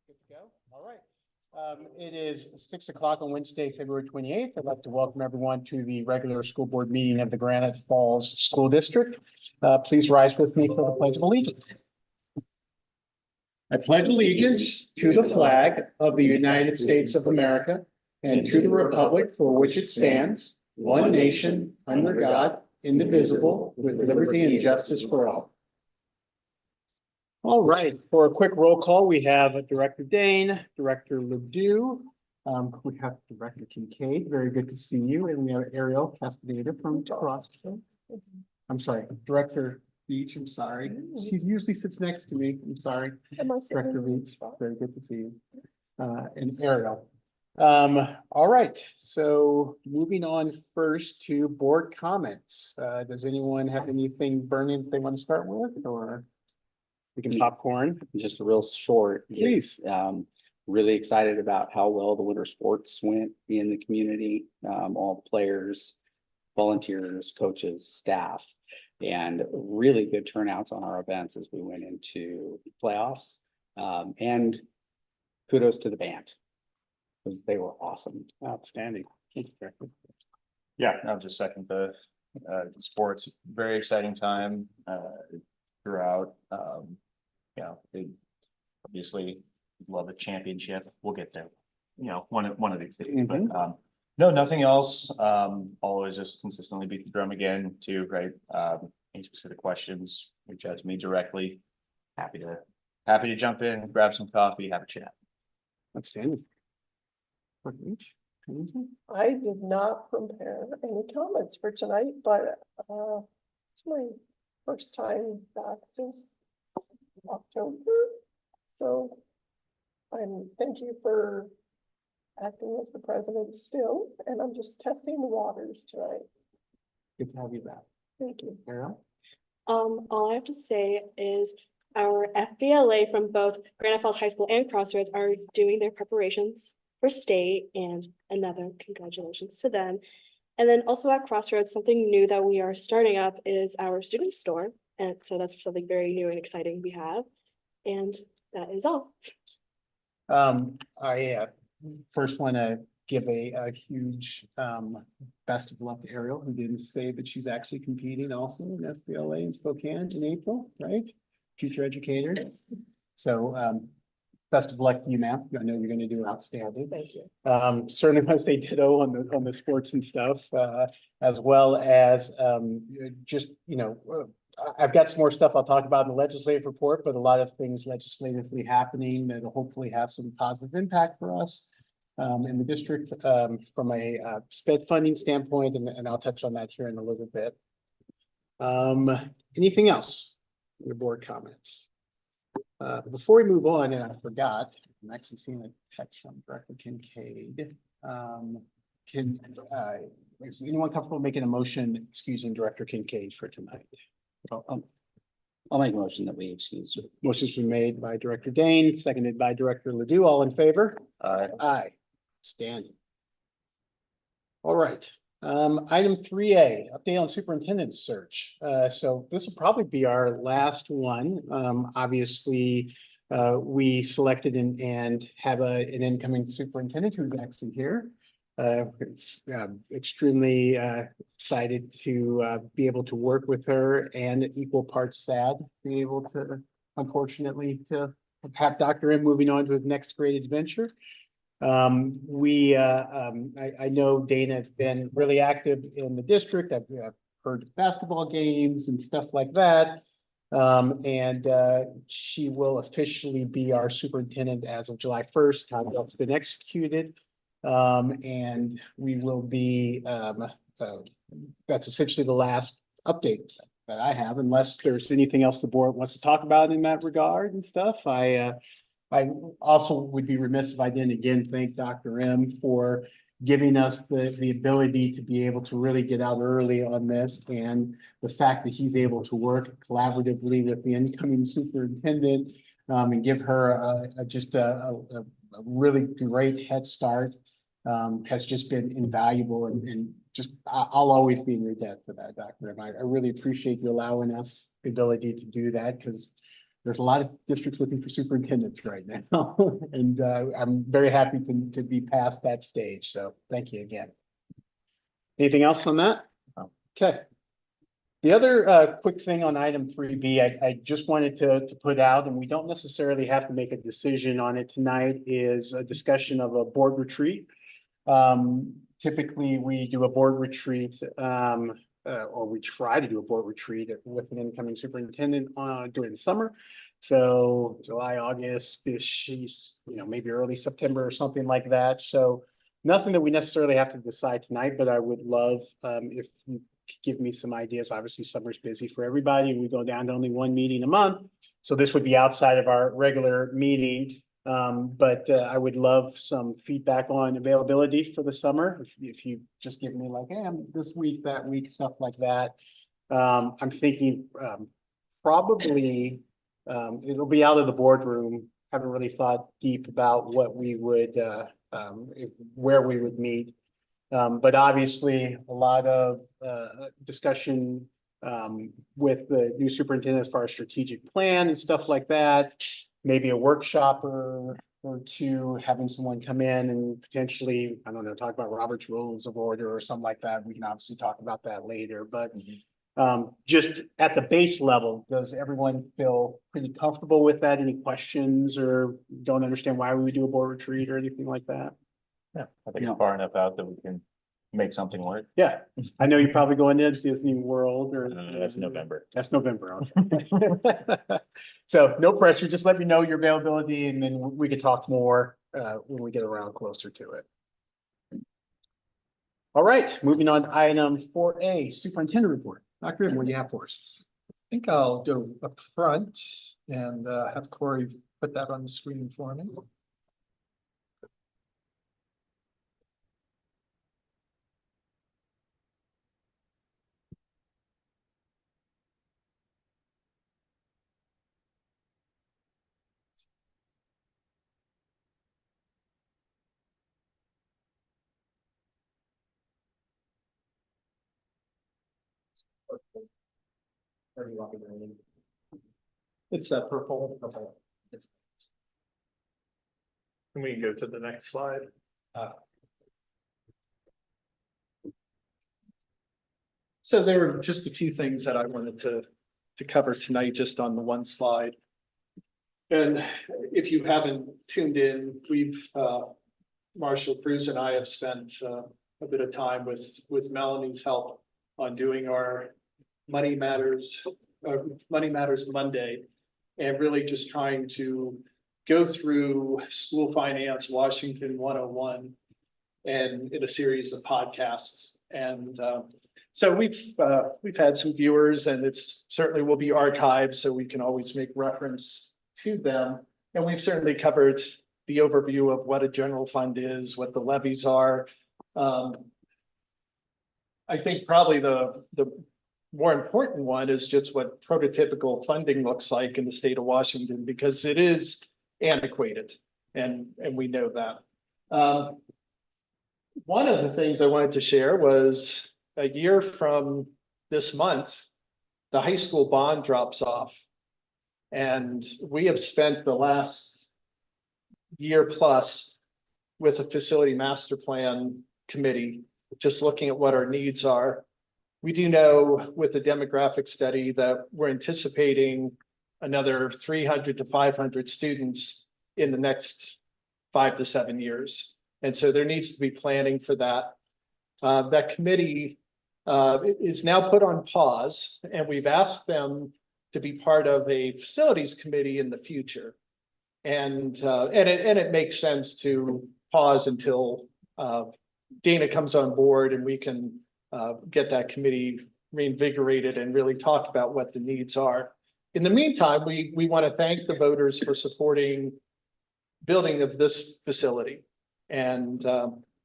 Good to go. All right. It is 6 o'clock on Wednesday, February 28th. I'd like to welcome everyone to the regular school board meeting of the Granite Falls School District. Please rise with me for the Pledge of Allegiance. I pledge allegiance to the flag of the United States of America and to the republic for which it stands, one nation, under God, indivisible, with liberty and justice for all. All right, for a quick roll call, we have Director Dane, Director Ledoux, we have Director Kincaid, very good to see you, and we have Ariel Castaneda from Crossroads. I'm sorry, Director Beach, I'm sorry. She usually sits next to me, I'm sorry. Director Beach, very good to see you. And Ariel. All right, so moving on first to board comments. Does anyone have anything burning they want to start with, or? We can popcorn. Just a real short. Please. Really excited about how well the winter sports went in the community. All players, volunteers, coaches, staff, and really good turnouts on our events as we went into playoffs. And kudos to the band because they were awesome. Outstanding. Thank you, Director. Yeah, I'll just second the sports. Very exciting time throughout. They obviously love a championship. We'll get there, one of these days. But no, nothing else. Always just consistently beat the drum again too, right? Any specific questions, reach out to me directly. Happy to jump in, grab some coffee, have a chat. Outstanding. I did not prepare any comments for tonight, but it's my first time back since October. So thank you for acting as the president still, and I'm just testing the waters tonight. Good to have you back. Thank you. Ariel? All I have to say is our FBLA from both Granite Falls High School and Crossroads are doing their preparations for state, and another congratulations to them. And then also at Crossroads, something new that we are starting up is our student store. And so that's something very new and exciting we have. And that is all. I first want to give a huge best of luck to Ariel, who didn't say that she's actually competing also in FBLA in Spokane in April, right? Future educators. So best of luck to you, ma'am. I know you're going to do outstanding. Thank you. Certainly want to say ditto on the sports and stuff, as well as just, I've got some more stuff I'll talk about in the legislative report, but a lot of things legislatively happening that'll hopefully have some positive impact for us in the district from a SPED funding standpoint, and I'll touch on that here in a little bit. Anything else? Your board comments? Before we move on, and I forgot, I'm actually seeing a text from Director Kincaid. Is anyone comfortable making a motion excusing Director Kincaid for tonight? I'll make a motion that we excuse. Motion's been made by Director Dane, seconded by Director Ledoux. All in favor? Aye. Standing. All right. Item 3A, update on superintendent search. So this will probably be our last one. Obviously, we selected and have an incoming superintendent who's actually here. It's extremely excited to be able to work with her, and equal parts sad to be able to, unfortunately, to have Dr. M moving on to his next great adventure. I know Dana has been really active in the district. I've heard basketball games and stuff like that. She will officially be our superintendent as of July 1st. That's been executed. And we will be, that's essentially the last update that I have, unless there's anything else the board wants to talk about in that regard and stuff. I also would be remiss if I didn't again thank Dr. M for giving us the ability to be able to really get out early on this, and the fact that he's able to work collaboratively with the incoming superintendent and give her just a really great head start has just been invaluable, and just I'll always be in your debt for that, Dr. M. I really appreciate you allowing us the ability to do that, because there's a lot of districts looking for superintendents right now. And I'm very happy to be past that stage. So thank you again. Anything else on that? No. Okay. The other quick thing on item 3B, I just wanted to put out, and we don't necessarily have to make a decision on it tonight, is a discussion of a board retreat. Typically, we do a board retreat, or we try to do a board retreat with an incoming superintendent during the summer. So July, August, she's, maybe early September or something like that. So nothing that we necessarily have to decide tonight, but I would love if you could give me some ideas. Obviously, summer's busy for everybody. We go down to only one meeting a month. So this would be outside of our regular meeting. But I would love some feedback on availability for the summer. If you just give me like, hey, I'm this week, that week, stuff like that. I'm thinking probably it'll be out of the boardroom. Haven't really thought deep about what we would where we would meet. But obviously a lot of discussion with the new superintendent as far as strategic plan and stuff like that. Maybe a workshop or two, having someone come in and potentially, I don't know, talk about Robert's Rules of Order or something like that. We can obviously talk about that later, but just at the base level, does everyone feel pretty comfortable with that? Any questions or don't understand why we would do a board retreat or anything like that? Yeah, I think it's far enough out that we can make something work. Yeah, I know you're probably going to Disney World or. That's November. That's November, okay. So no pressure, just let me know your availability and then we can talk more when we get around closer to it. All right, moving on to item 4A, superintendent report. Dr. Rim, what do you have for us? I think I'll go up front and have Corey put that on the screen for me. It's that purple. And we can go to the next slide. So there were just a few things that I wanted to cover tonight, just on the one slide. And if you haven't tuned in, we've Marshall Cruz and I have spent a bit of time with Melanie's help on doing our Money Matters Monday, and really just trying to go through school finance Washington 101 and in a series of podcasts. And so we've had some viewers, and it's certainly will be archived, so we can always make reference to them. And we've certainly covered the overview of what a general fund is, what the levies are. I think probably the more important one is just what prototypical funding looks like in the state of Washington, because it is antiquated, and we know that. One of the things I wanted to share was a year from this month, the high school bond drops off. And we have spent the last year plus with a facility master plan committee, just looking at what our needs are. We do know with the demographic study that we're anticipating another 300 to 500 students in the next 5 to 7 years. And so there needs to be planning for that. That committee is now put on pause, and we've asked them to be part of a facilities committee in the future. And it makes sense to pause until Dana comes on board and we can get that committee reinvigorated and really talk about what the needs are. In the meantime, we want to thank the voters for supporting building of this facility. And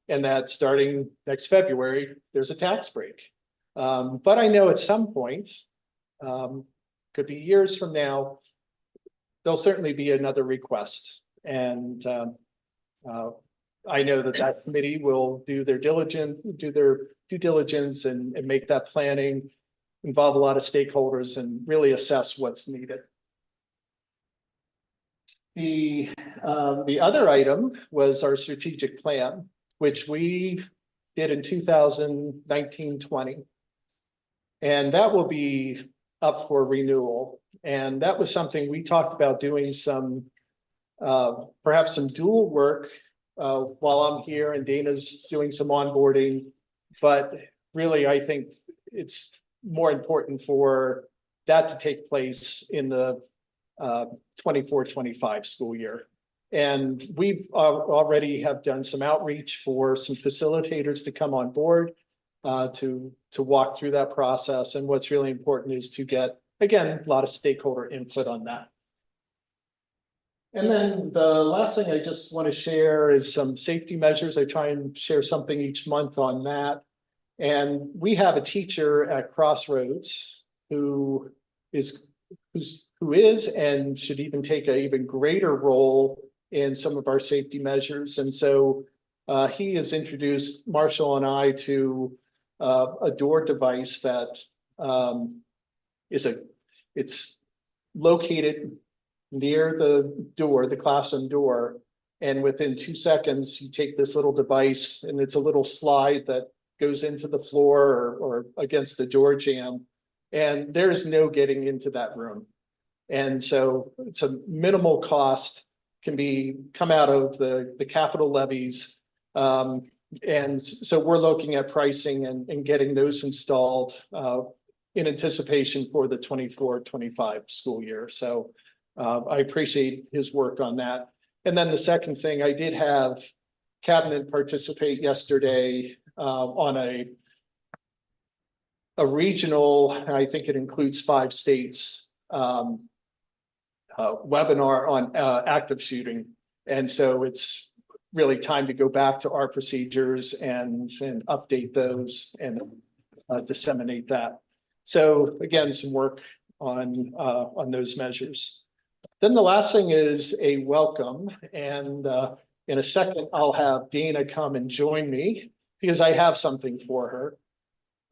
that starting next February, there's a tax break. But I know at some point, could be years from now, there'll certainly be another request. And I know that committee will do their due diligence and make that planning, involve a lot of stakeholders and really assess what's needed. The other item was our strategic plan, which we did in 2019-20. And that will be up for renewal. And that was something we talked about doing some, perhaps some dual work while I'm here and Dana's doing some onboarding. But really, I think it's more important for that to take place in the 24-25 school year. And we've already have done some outreach for some facilitators to come on board to walk through that process. And what's really important is to get, again, a lot of stakeholder input on that. And then the last thing I just want to share is some safety measures. I try and share something each month on that. And we have a teacher at Crossroads who is and should even take an even greater role in some of our safety measures. And so he has introduced Marshall and I to a door device that it's located near the door, the classroom door. And within 2 seconds, you take this little device and it's a little slide that goes into the floor or against the door jamb. And there's no getting into that room. And so it's a minimal cost, can come out of the capital levies. And so we're looking at pricing and getting those installed in anticipation for the 24-25 school year. So I appreciate his work on that. And then the second thing, I did have cabinet participate yesterday on a regional, I think it includes 5 states, webinar on active shooting. And so it's really time to go back to our procedures and update those and disseminate that. So again, some work on those measures. Then the last thing is a welcome. And in a second, I'll have Dana come and join me because I have something for her.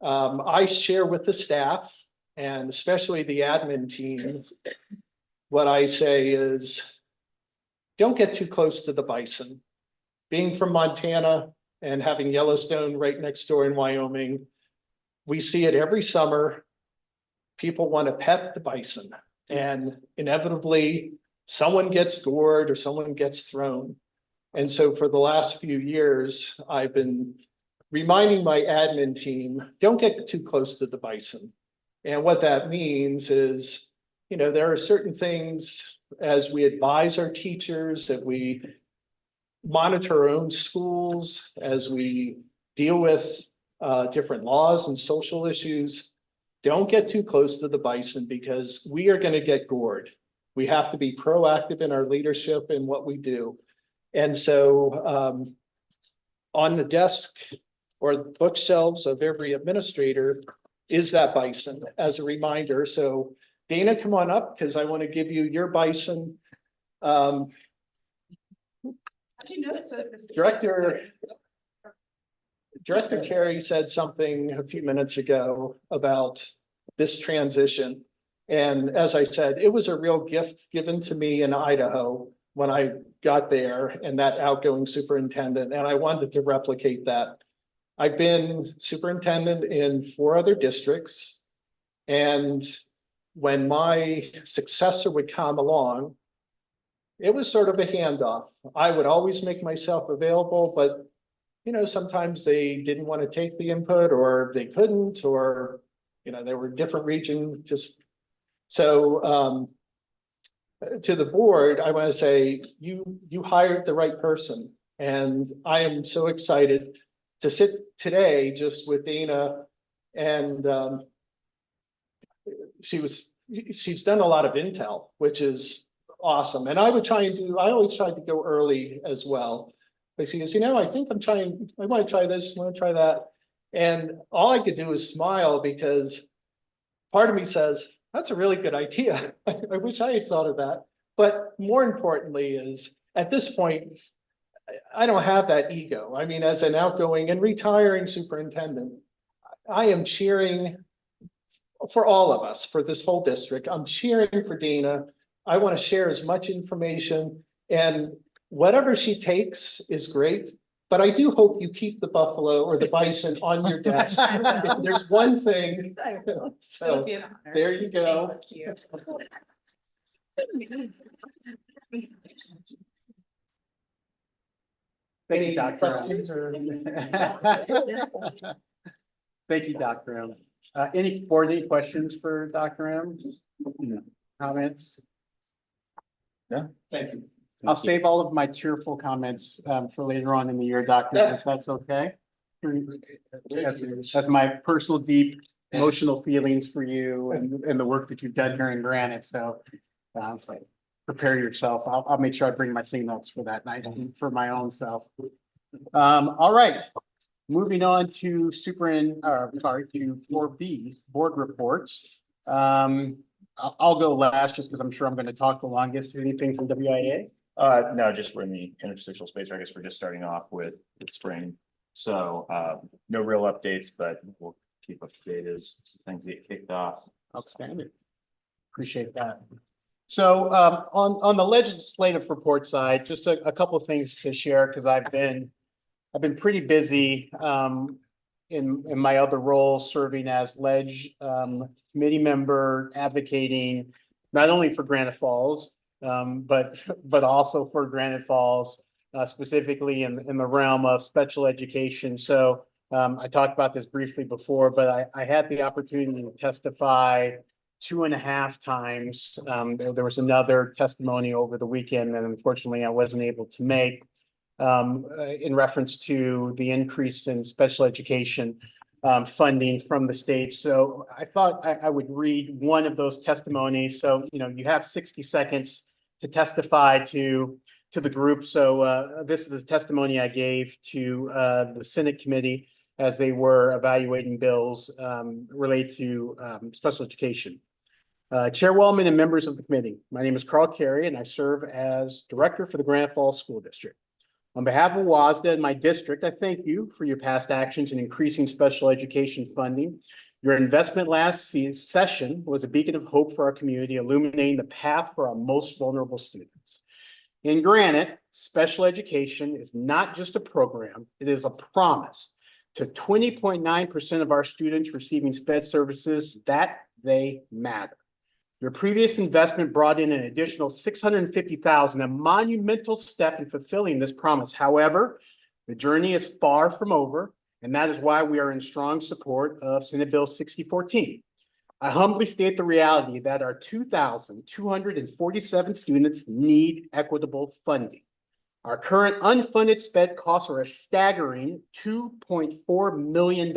I share with the staff and especially the admin team, what I say is, don't get too close to the bison. Being from Montana and having Yellowstone right next door in Wyoming, we see it every summer. People want to pet the bison and inevitably someone gets gored or someone gets thrown. And so for the last few years, I've been reminding my admin team, don't get too close to the bison. And what that means is, there are certain things as we advise our teachers, that we monitor our own schools, as we deal with different laws and social issues. Don't get too close to the bison because we are going to get gored. We have to be proactive in our leadership and what we do. And so on the desk or the bookshelves of every administrator is that bison as a reminder. So Dana, come on up because I want to give you your bison. Director Carey said something a few minutes ago about this transition. And as I said, it was a real gift given to me in Idaho when I got there and that outgoing superintendent, and I wanted to replicate that. I've been superintendent in 4 other districts. And when my successor would come along, it was sort of a handoff. I would always make myself available, but sometimes they didn't want to take the input or they couldn't, or, there were different regions. So to the board, I want to say, you hired the right person. And I am so excited to sit today just with Dana. And she's done a lot of intel, which is awesome. And I always tried to go early as well. But she goes, I think I want to try this, I want to try that. And all I could do is smile because part of me says, that's a really good idea. I wish I had thought of that. But more importantly is at this point, I don't have that ego. I mean, as an outgoing and retiring superintendent, I am cheering for all of us, for this whole district. I'm cheering for Dana. I want to share as much information, and whatever she takes is great. But I do hope you keep the buffalo or the bison on your desk. I will. If there's one thing, I will. It'll so be an honor. there you go. Thank you. Thank Any you, Dr. questions or? Thank you, Dr. M. Any board, any questions for Dr. M? No. Comments? Thank you. I'll save all of my cheerful comments for later on in the year, Doctor, if that's okay. That's my personal deep emotional feelings for you and the work that you've done here in Granite, so prepare yourself. I'll make sure I bring my clean notes for that night for my own self. All right, moving on to to 4B's board reports. I'll go last just because I'm sure I'm going to talk the longest. Anything from WIA? No, just we're in the interstitial space. I guess we're just starting off with spring. So, no real updates, but we'll keep up to date as things get kicked off. Outstanding. Appreciate that. So on the legislative report side, just a couple of things to share because I've been pretty busy in my other role serving as committee member advocating not only for Granite Falls but also for Granite Falls specifically in the realm of special education. So I talked about this briefly before, but I had the opportunity to testify 2.5 times. There was another testimony over the weekend that unfortunately I wasn't able to make in reference to the increase in special education funding from the state. So I thought I would read one of those testimonies. So, you have 60 seconds to testify to the group. So this is a testimony I gave to the Senate committee as they were evaluating bills related to special education. Chairwoman and members of the committee, my name is Carl Carey and I serve as director for the Granite Falls School District. On behalf of WASDA and my district, I thank you for your past actions in increasing special education funding. Your investment last session was a beacon of hope for our community, illuminating the path for our most vulnerable students. In Granite, special education is not just a program, it is a promise to 20.9% of our students receiving SPED services that they matter. Your previous investment brought in an additional $650,000, a monumental step in fulfilling this promise. However, the journey is far from over, and that is why we are in strong support of Senate Bill 6014. I humbly state the reality that our 2,247 students need equitable funding. Our current unfunded SPED costs are a staggering $2.4 million.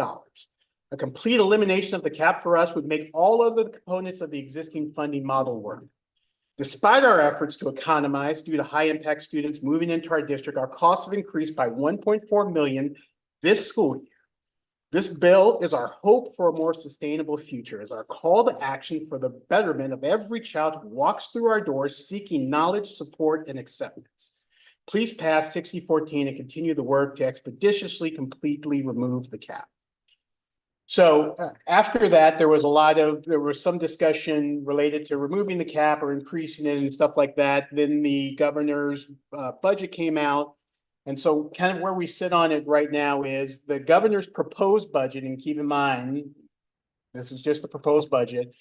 A complete elimination of the cap for us would make all of the components of the existing funding model work. Despite our efforts to economize due to high impact students moving into our district, our costs have increased by $1.4 million this school year. This bill is our hope for a more sustainable future, is our call to action for the betterment of every child who walks through our doors seeking knowledge, support, and acceptance. Please pass 6014 and continue the work to expeditiously, completely remove the cap. So after that, there was some discussion related to removing the cap or increasing it and stuff like that. Then the governor's budget came out. And so kind of where we sit on it right now is the governor's proposed budget, and keep in mind, this is just the proposed budget,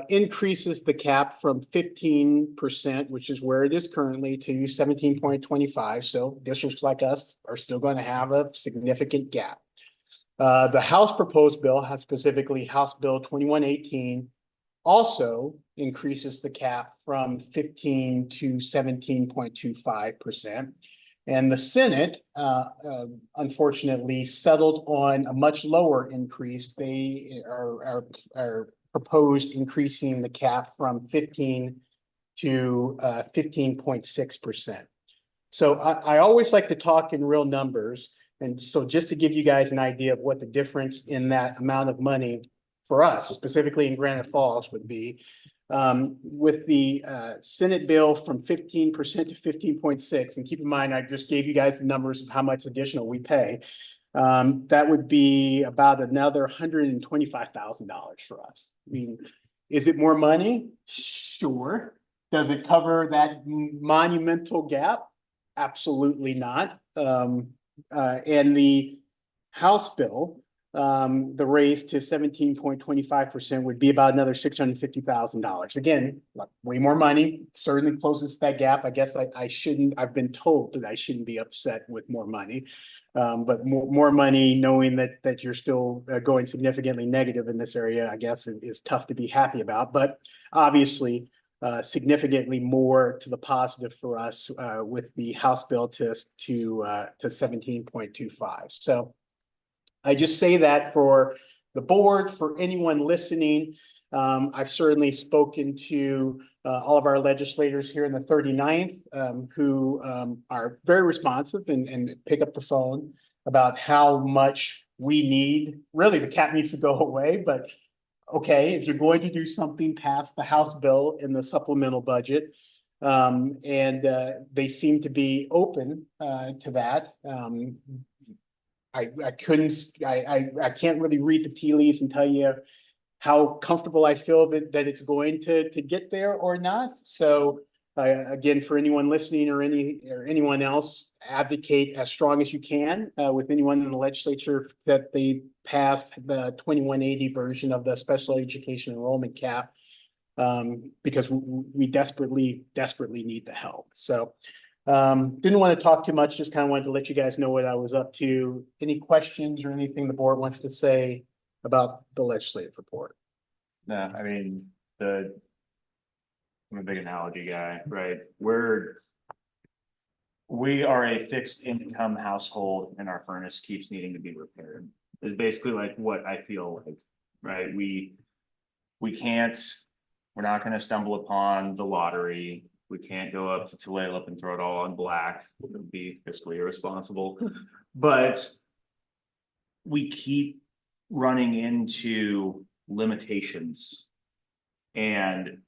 increases the cap from 15%, which is where it is currently, to 17.25. So districts like us are still going to have a significant gap. The House proposed bill has specifically House Bill 2118 also increases the cap from 15 to 17.25%. And the Senate, unfortunately, settled on a much lower increase. They are proposed increasing the cap from 15 to 15.6%. So I always like to talk in real numbers. And so just to give you guys an idea of what the difference in that amount of money for us, specifically in Granite Falls, would be, with the Senate bill from 15% to 15.6, and keep in mind, I just gave you guys the numbers of how much additional we pay. That would be about another $125,000 for us. I mean, is it more money? Sure. Does it cover that monumental gap? Absolutely not. And the House bill, the raise to 17.25% would be about another $650,000. Again, like, way more money, certainly closes that gap. I guess I shouldn't, I've been told that I shouldn't be upset with more money. But more money, knowing that you're still going significantly negative in this area, I guess is tough to be happy about. But obviously, significantly more to the positive for us with the House bill to 17.25. So I just say that for the board, for anyone listening. I've certainly spoken to all of our legislators here in the 39th who are very responsive and pick up the phone about how much we need. Really, the cap needs to go away, but okay, if you're going to do something past the House bill in the supplemental budget, and they seem to be open to that. I can't really read the tea leaves and tell you how comfortable I feel that it's going to get there or not. So again, for anyone listening or anyone else, advocate as strong as you can with anyone in the legislature that they pass the 2180 version of the special education enrollment cap, because we desperately need the help. So didn't want to talk too much, just kind of wanted to let you guys know what I was up to. Any questions or anything the board wants to say about the legislative report? No, I mean, I'm a big analogy guy, right? We are a fixed income household and our furnace keeps needing to be repaired. Is basically like what I feel like, right? We're not gonna stumble upon the lottery. We can't go up to Tulalip and throw it all on black. It would be fiscally irresponsible. But we keep running into limitations. And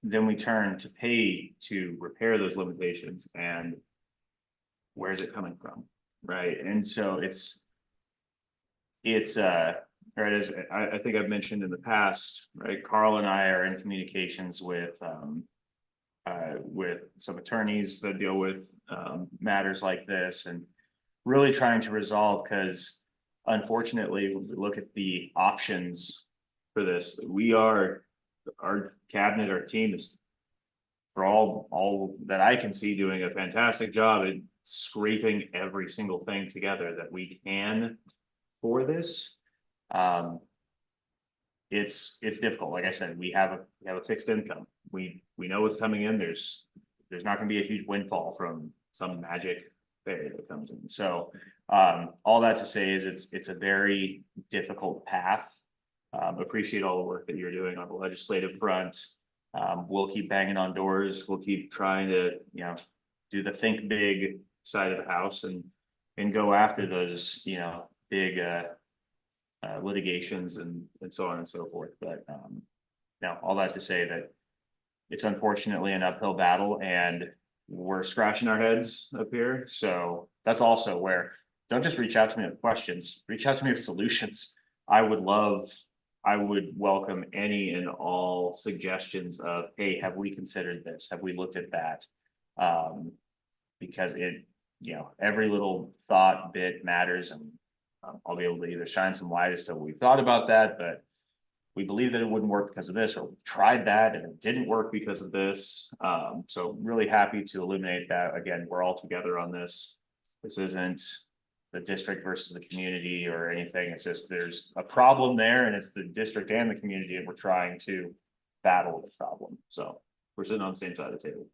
then we turn to pay to repair those limitations, and where's it coming from? Right. And so it's right, as I think I've mentioned in the past, right? Carl and I are in communications with some attorneys that deal with matters like this, and really trying to resolve, because unfortunately, when we look at the options for this, our cabinet, our team is, for all that I can see, doing a fantastic job at scraping every single thing together that we can for this. It's difficult. Like I said, we have a fixed income. We know what's coming in. There's not going to be a huge windfall from some magic fairy that comes in. So all that to say is it's a very difficult path. Appreciate all the work that you're doing on the legislative front. We'll keep banging on doors. We'll keep trying to, do the think big side of the house and go after those, big litigations and so on and so forth. But now all that to say that it's unfortunately an uphill battle, and we're scratching our heads up here. So that's also where, don't just reach out to me with questions, reach out to me with solutions. I would welcome any and all suggestions of, hey, have we considered this? Have we looked at that? Because every little thought bit matters, and I'll be able to either shine some light as to what we thought about that, but we believe that it wouldn't work because of this, or we tried that and it didn't work because of this. So really happy to eliminate that. Again, we're all together on this. This isn't the district versus the community or anything. It's just, there's a problem there, and it's the district and the community, and we're trying to battle the problem. So we're sitting on the same side of the table.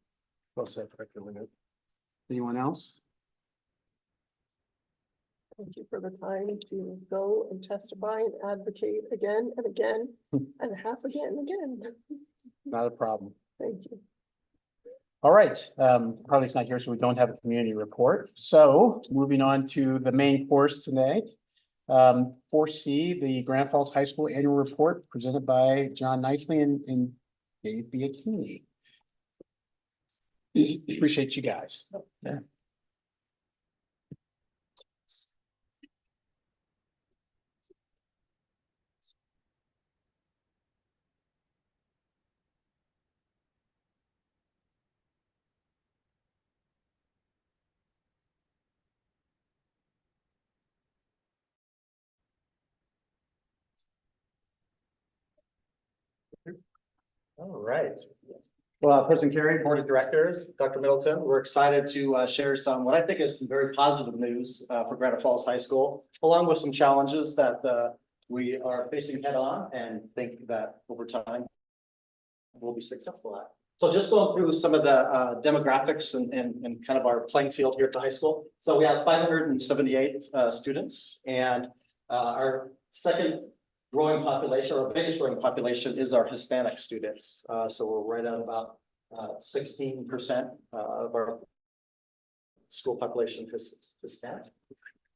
Well said, Director Leonard. Anyone else? Thank you for the time to go and testify and advocate again and again and half again and again. Not a problem. Thank you. All right, Carly's not here, so we don't have a community report. So moving on to the main course tonight. 4C, the Grand Falls High School Annual Report presented by John Nicely and Dave Biachini. Appreciate you guys. Yeah. All right. Well, President Carey, Board of Directors, Dr. Middleton, we're excited to share some, what I think is some very positive news for Granite Falls High School, along with some challenges that we are facing head on and think that over time we'll be successful at. So just going through some of the demographics and kind of our playing field here at the high school. So we have 578 students, and our second growing population, or biggest growing population, is our Hispanic students. So we're right at about 16% of our school population is Hispanic.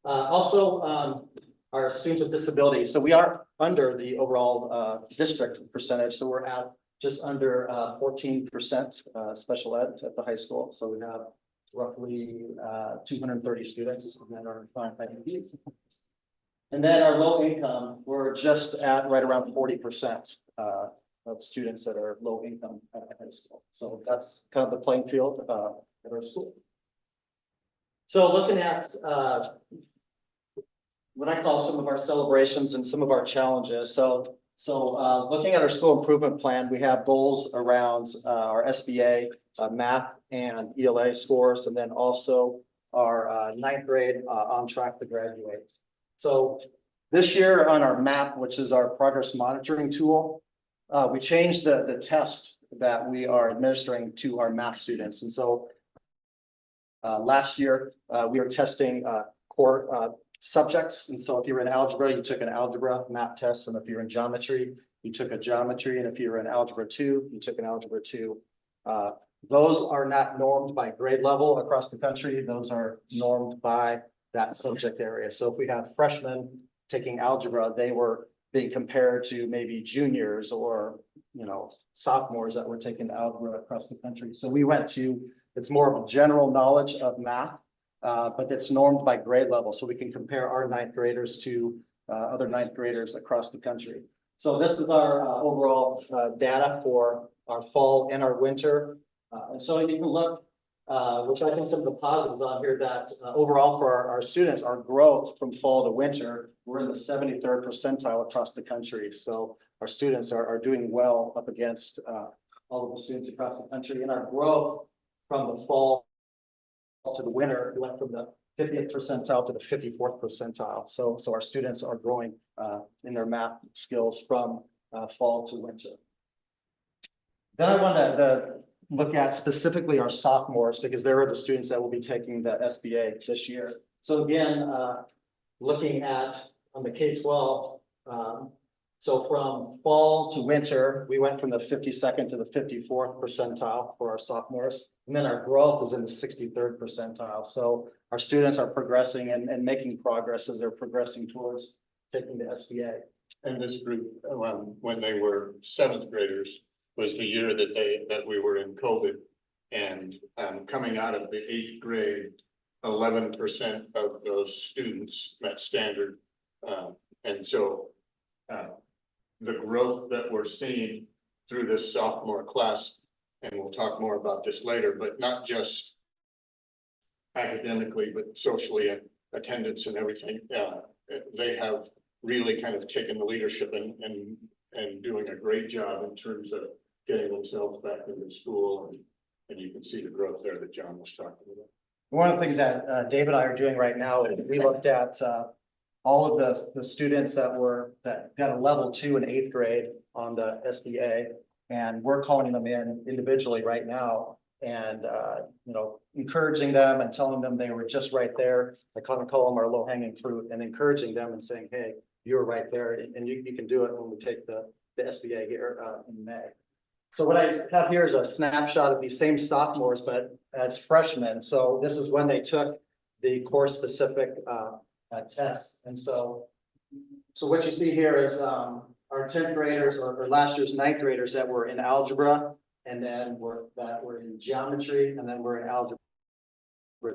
Also, our students with disabilities. So we are under the overall district percentage. So we're at just under 14% special ed at the high school. So we have roughly 230 students that are on IEPs. And then our low income, we're just at right around 40% of students that are low income at the high school. So that's kind of the playing field at our school. So looking at what I call some of our celebrations and some of our challenges. So looking at our school improvement plan, we have goals around our SBA, math and ELA scores, and then also our ninth grade on track to graduate. So this year on our MAP, which is our progress monitoring tool, we changed the test that we are administering to our math students. And so last year, we were testing core subjects. And so if you're in algebra, you took an algebra MAP test. And if you're in geometry, you took a geometry. And if you're in algebra 2, you took an algebra 2. Those are not normed by grade level across the country. Those are normed by that subject area. So if we have freshmen taking algebra, they were being compared to maybe juniors or, sophomores that were taking algebra across the country. So we went to, it's more of a general knowledge of math, but it's normed by grade level. So we can compare our ninth graders to other ninth graders across the country. So this is our overall data for our fall and our winter. And so you can look, which I think some of the positives on here, that overall for our students, our growth from fall to winter, we're in the 73rd percentile across the country. So our students are doing well up against all of the students across the country. And our growth from the fall to the winter, we went from the 50th percentile to the 54th percentile. So our students are growing in their math skills from fall to winter. Then I want to look at specifically our sophomores, because they are the students that will be taking the SBA this year. So again, looking at on the K-12, so from fall to winter, we went from the 52nd to the 54th percentile for our sophomores. And then our growth is in the 63rd percentile. So our students are progressing and making progress as they're progressing towards taking the SBA. And this group, when they were seventh graders, was the year that we were in COVID, and coming out of the eighth grade, 11% of those students met standard, and so the growth that we're seeing through this sophomore class, and we'll talk more about this later, but not just academically, but socially and attendance and everything. They have really kind of taken the leadership and doing a great job in terms of getting themselves back into school, and you can see the growth there that John was talking about. One of the things that Dave and I are doing right now is we looked at all of the students that got a level 2 in eighth grade on the SBA, and we're calling them in individually right now, and encouraging them and telling them they were just right there. I call them our low hanging fruit, and encouraging them and saying, hey, you're right there, and you can do it when we take the SBA here in May. So what I have here is a snapshot of these same sophomores, but as freshmen. So this is when they took the course specific tests. And so what you see here is our 10th graders or last year's ninth graders that were in algebra, and then that were in geometry, and then we're in algebra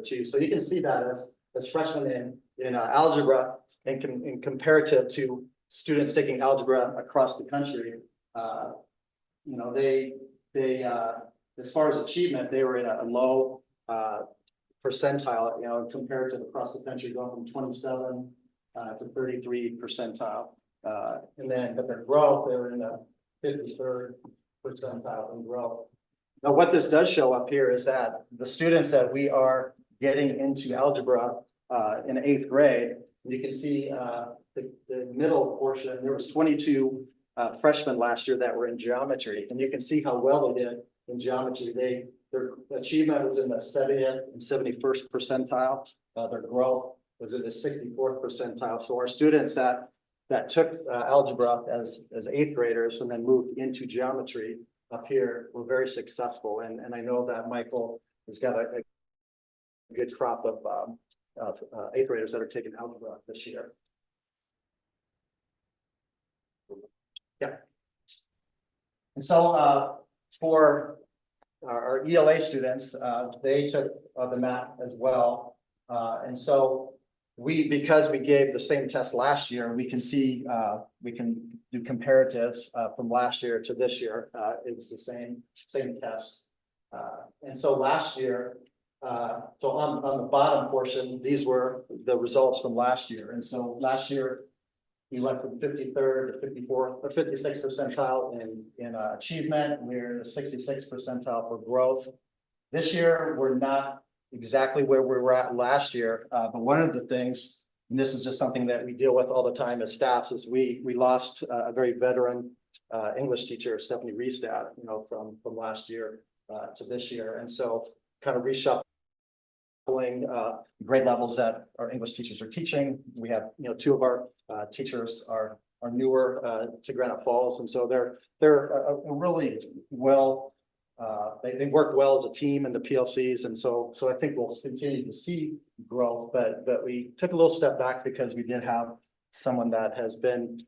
2. So you can see that as freshmen in algebra, and in comparative to students taking algebra across the country. They as far as achievement, they were in a low percentile, compared to across the country, going from 27 to 33 percentile. But their growth, they were in the 53rd percentile in growth. Now, what this does show up here is that the students that we are getting into algebra in 8th grade, you can see the middle portion, there was 22 freshmen last year that were in geometry, and you can see how well they did in geometry. Their achievement was in the 70th and 71st percentile. Their growth was in the 64th percentile. So our students that took algebra as 8th graders and then moved into geometry up here were very successful. And I know that Michael has got a good crop of 8th graders that are taking algebra this year. Yeah. And so for our ELA students, they took the math as well. And so because we gave the same test last year, we can see, we can do comparatives from last year to this year. It was the same test. And so last year, so on the bottom portion, these were the results from last year. And so last year, we went from 53rd to 54th or 56th percentile in achievement. We're in the 66th percentile for growth. This year, we're not exactly where we were at last year. But one of the things, and this is just something that we deal with all the time as staffs, is we lost a very veteran English teacher, Stephanie Restad, from last year to this year. And so kind of reshuffling grade levels that our English teachers are teaching. We have, 2 of our teachers are newer to Granite Falls. And so they're a really well, they work well as a team in the PLCs. And so I think we'll continue to see growth, but we took a little step back because we did have someone that has been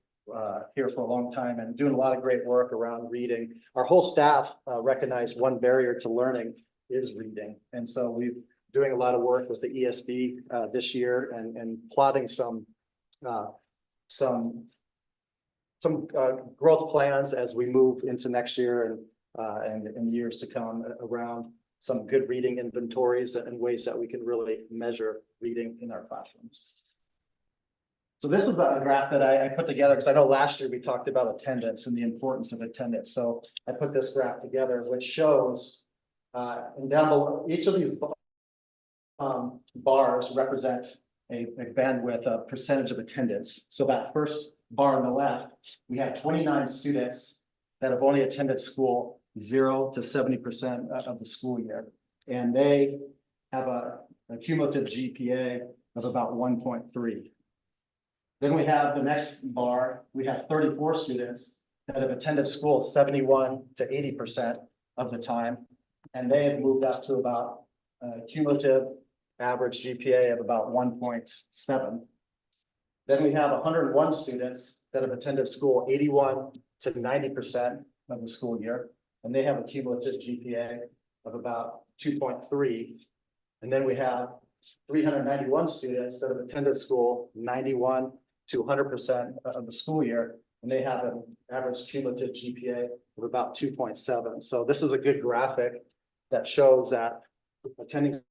here for a long time and doing a lot of great work around reading. Our whole staff recognized one barrier to learning is reading. And so we've doing a lot of work with the ESD this year and plotting some growth plans as we move into next year and years to come around some good reading inventories and ways that we can really measure reading in our classrooms. So this is a graph that I put together because I know last year we talked about attendance and the importance of attendance. So I put this graph together, which shows and down below each of these bars represent a bandwidth of percentage of attendance. So that first bar on the left, we have 29 students that have only attended school 0 to 70% of the school year. And they have a cumulative GPA of about 1.3. Then we have the next bar, we have 34 students that have attended school 71 to 80% of the time. And they have moved up to about cumulative average GPA of about 1.7. Then we have 101 students that have attended school 81 to 90% of the school year, and they have a cumulative GPA of about 2.3. And then we have 391 students that have attended school 91 to 100% of the school year, and they have an average cumulative GPA of about 2.7. So this is a good graphic that shows that attending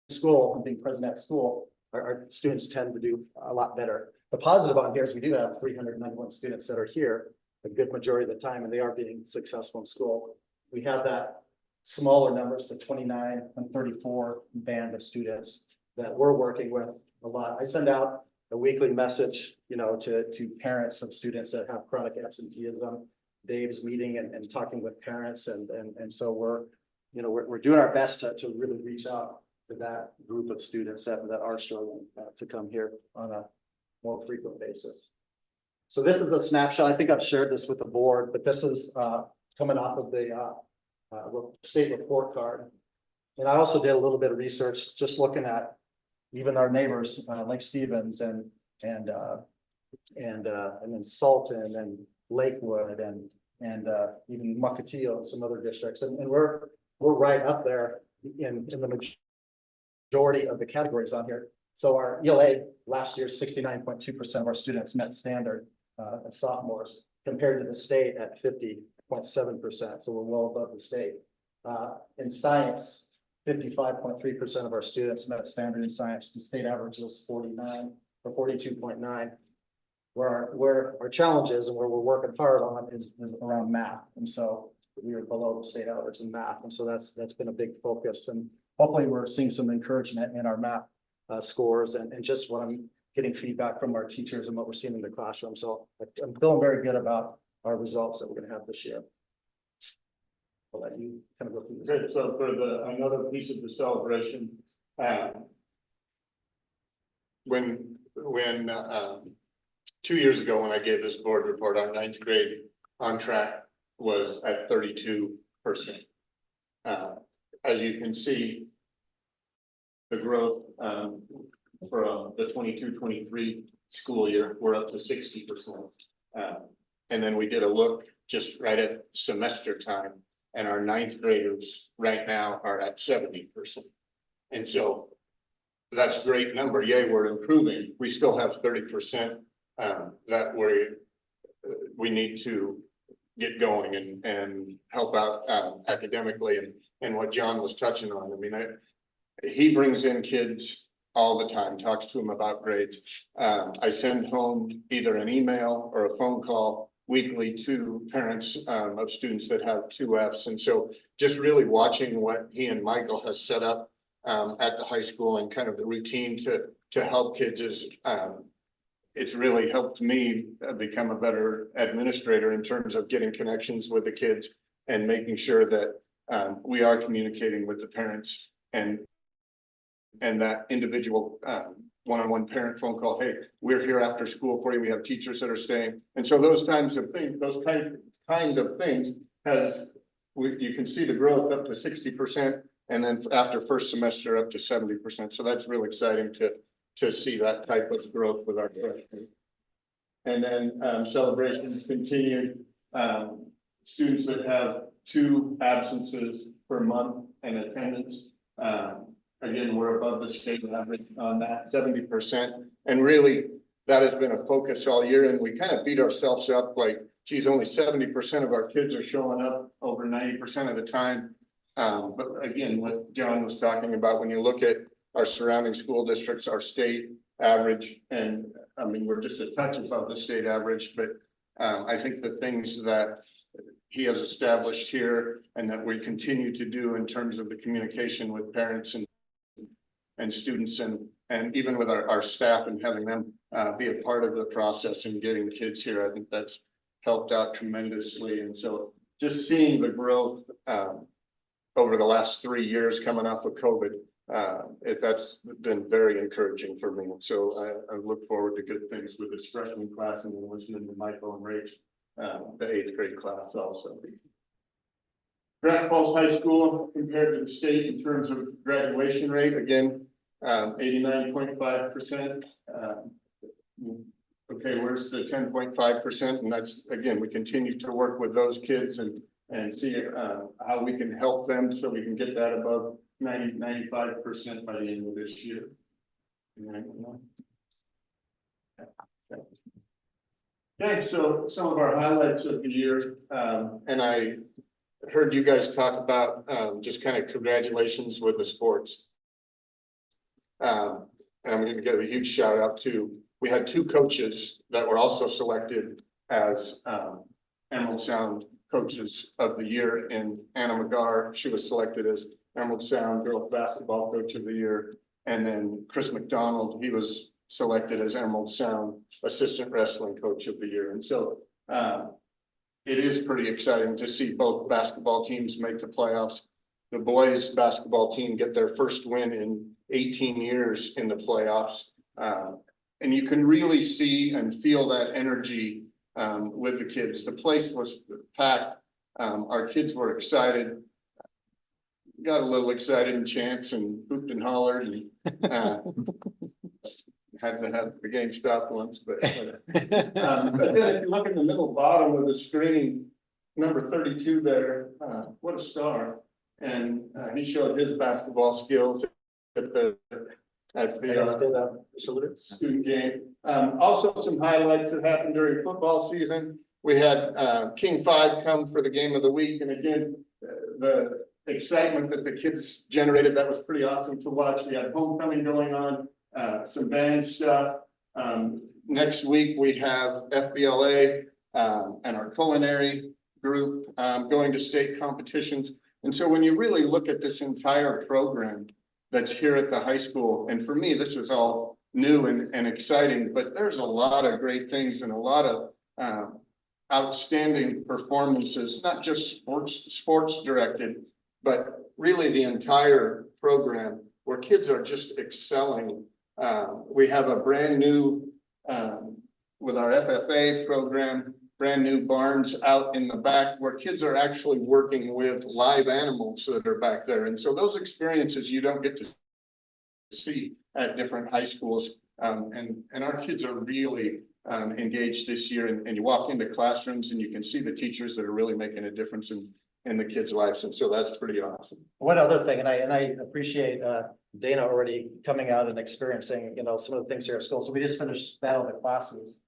school and being present at school, our students tend to do a lot better. The positive on here is we do have 391 students that are here a good majority of the time, and they are being successful in school. We have that smaller numbers, the 29 and 34 band of students that we're working with a lot. I send out a weekly message, to parents of students that have chronic absenteeism. Dave's meeting and talking with parents, and so we're doing our best to really reach out to that group of students that are struggling to come here on a more frequent basis. So this is a snapshot. I think I've shared this with the board, but this is coming off of the state report card. And I also did a little bit of research, just looking at even our neighbors like Stevens and then Salton and Lakewood and even Mukilteo and some other districts, and we're right up there in the majority of the categories on here. So our ELA last year, 69.2% of our students met standard as sophomores, compared to the state at 50.7%. So we're well above the state. In science, 55.3% of our students met standard in science. The state average was 49 or 42.9. Where our challenge is and where we're working hard on is around math. And so we were below the state average in math, and so that's been a big focus, and hopefully we're seeing some encouragement in our math scores and just what I'm getting feedback from our teachers and what we're seeing in the classroom. So I'm feeling very good about our results that we're gonna have this year. I'll let you kind of go through this. Okay, so for another piece of the celebration, when 2 years ago, when I gave this board report, our ninth grade on track was at 32%. As you can see, the growth from the 22-23 school year, we're up to 60%. And then we did a look just right at semester time, and our ninth graders right now are at 70%. And so that's a great number. Yay, we're improving. We still have 30% that we need to get going and help out academically, and what John was touching on. I mean, he brings in kids all the time, talks to them about grades. I send home either an email or a phone call weekly to parents of students that have 2Fs. And so just really watching what he and Michael has set up at the high school and kind of the routine to help kids is it's really helped me become a better administrator in terms of getting connections with the kids and making sure that we are communicating with the parents and that individual one-on-one parent phone call. Hey, we're here after school for you. We have teachers that are staying. And so those kinds of things, you can see the growth up to 60%. And then after first semester up to 70%. So that's really exciting to see that type of growth with our freshmen. And then celebrations continued. Students that have 2 absences per month in attendance. Again, we're above the state average on that 70%. And really, that has been a focus all year. And we kind of beat ourselves up like, geez, only 70% of our kids are showing up over 90% of the time. But again, what John was talking about, when you look at our surrounding school districts, our state average, and I mean, we're just a touch above the state average, but I think the things that he has established here and that we continue to do in terms of the communication with parents and students and even with our staff and having them be a part of the process and getting kids here, I think that's helped out tremendously. And so just seeing the growth over the last 3 years coming off of COVID, that's been very encouraging for me. And so I look forward to good things with this freshman class and then listening to Michael and Rach, the 8th grade class also. Grand Falls High School compared to the state in terms of graduation rate, again, 89.5%. Okay, where's the 10.5%? And that's, again, we continue to work with those kids and see how we can help them so we can get that above 95% by the end of this year. Okay, so some of our highlights of the year, and I heard you guys talk about just kind of congratulations with the sports. And I'm going to give a huge shout out to, we had 2 coaches that were also selected as Emerald Sound Coaches of the Year. In Anna McGar, she was selected as Emerald Sound Girls Basketball Coach of the Year. And then Chris McDonald, he was selected as Emerald Sound Assistant Wrestling Coach of the Year. And so it is pretty exciting to see both basketball teams make the playoffs. The boys basketball team get their first win in 18 years in the playoffs. And you can really see and feel that energy with the kids. The place was packed. Our kids were excited. Got a little excited and chants and hooped and hollered and had to have the game stopped once. But then if you look in the middle bottom of the screen, number 32 there, what a star. And he showed his basketball skills at the student game. Also some highlights that happened during football season. We had King 5 come for the game of the week. And again, the excitement that the kids generated, that was pretty awesome to watch. We had homecoming going on, some band stuff. Next week we have FBLA and our culinary group, going to state competitions. And so when you really look at this entire program that's here at the high school, and for me, this is all new and exciting, but there's a lot of great things and a lot of outstanding performances, not just sports directed, but really the entire program where kids are just excelling. We have a brand new, with our FFA program, brand new barns out in the back where kids are actually working with live animals that are back there. And so those experiences you don't get to see at different high schools. And our kids are really engaged this year, and you walk into classrooms and you can see the teachers that are really making a difference in the kids' lives. And so that's pretty awesome. One other thing, and I appreciate Dana already coming out and experiencing, you know, some of the things here at school. So we just finished Battle of the Classes.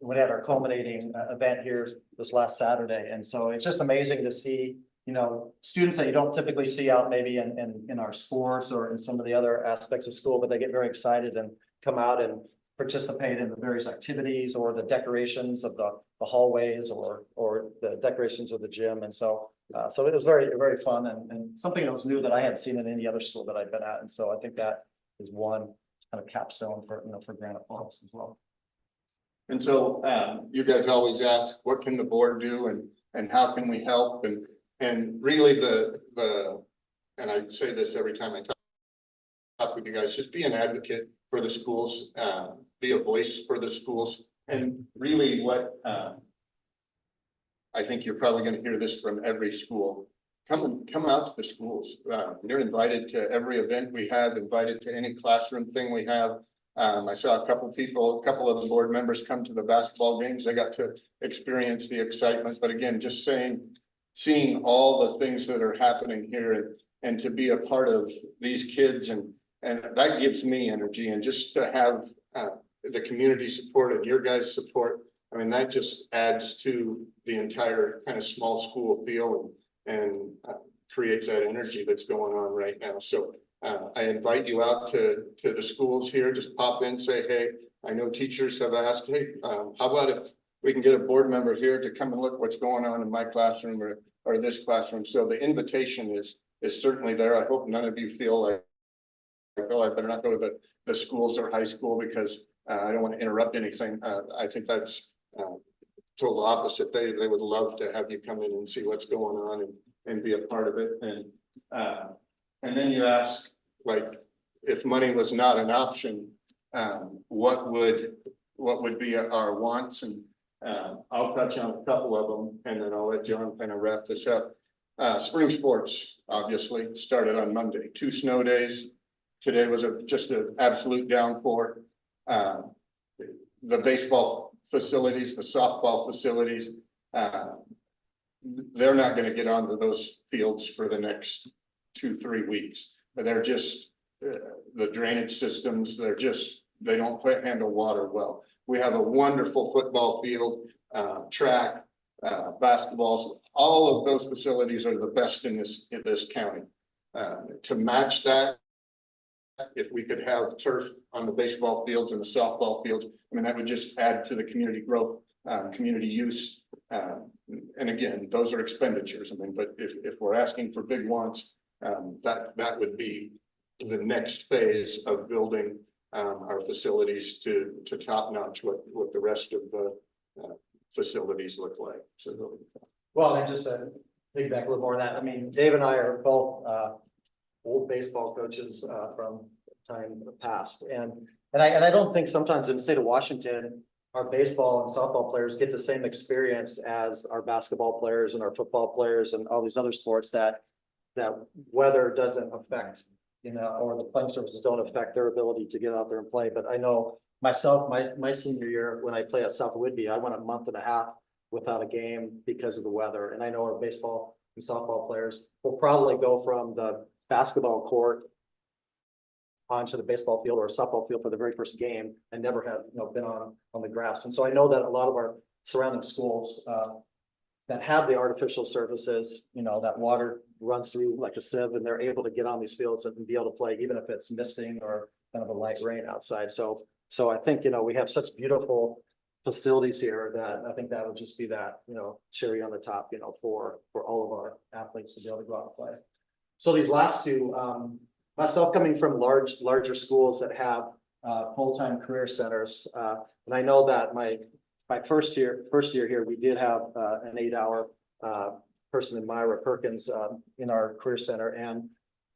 We had our culminating event here this last Saturday. And so it's just amazing to see, you know, students that you don't typically see out maybe in our sports or in some of the other aspects of school, but they get very excited and come out and participate in the various activities or the decorations of the hallways or the decorations of the gym. And so so it was very, very fun and something that was new that I hadn't seen in any other school that I've been at. And so I think that is one kind of capstone for, you know, for Granite Falls as well. And so you guys always ask, what can the board do and how can we help? And really and I say this every time I talk with you guys, just be an advocate for the schools, be a voice for the schools. And really what I think you're probably going to hear this from every school. Come out to the schools. You're invited to every event we have, invited to any classroom thing we have. I saw a couple of the board members come to the basketball games. They got to experience the excitement. But again, just seeing all the things that are happening here and to be a part of these kids and that gives me energy. And just to have the community support and your guys' support, I mean, that just adds to the entire kind of small school feel and creates that energy that's going on right now. So I invite you out to the schools here, just pop in, say, hey, I know teachers have asked, hey, how about if we can get a board member here to come and look what's going on in my classroom or this classroom. So the invitation is certainly there. I hope none of you feel like, oh, I better not go to the schools or high school because I don't want to interrupt anything. I think that's total opposite. They would love to have you come in and see what's going on and be a part of it. And then you ask, like, if money was not an option, what would be our wants? And I'll touch on a couple of them, and then I'll let John kind of wrap this up. Spring sports, obviously, started on Monday. 2 snow days. Today was just an absolute downpour. The baseball facilities, the softball facilities, they're not going to get onto those fields for the next 2-3 weeks. But they're just the drainage systems. They don't handle water well. We have a wonderful football field, track, basketballs. All of those facilities are the best in this county. To match that, if we could have turf on the baseball fields and the softball fields, I mean, that would just add to the community growth, community use. And again, those are expenditures. I mean, but if we're asking for big wants, that would be the next phase of building our facilities to top notch what the rest of the facilities look like. So, Well, and just to piggyback a little more on that, I mean, Dave and I are both old baseball coaches from time past, and I don't think sometimes in the state of Washington, our baseball and softball players get the same experience as our basketball players and our football players and all these other sports that weather doesn't affect, you know, or the playing surfaces don't affect their ability to get out there and play. But I know myself, my senior year when I played at South Whitby, I went a month and a half without a game because of the weather. And I know our baseball and softball players will probably go from the basketball court onto the baseball field or a softball field for the very first game and never have, you know, been on the grass. And so I know that a lot of our surrounding schools that have the artificial surfaces, you know, that water runs through like a sieve, and they're able to get on these fields and be able to play, even if it's misting or kind of a light rain outside. So I think, you know, we have such beautiful facilities here that I think that would just be that, cherry on the top, for all of our athletes to be able to go out and play. So these last two, myself coming from larger schools that have full-time career centers, and I know that my first year here, we did have an 8-hour person in Myra Perkins in our career center, and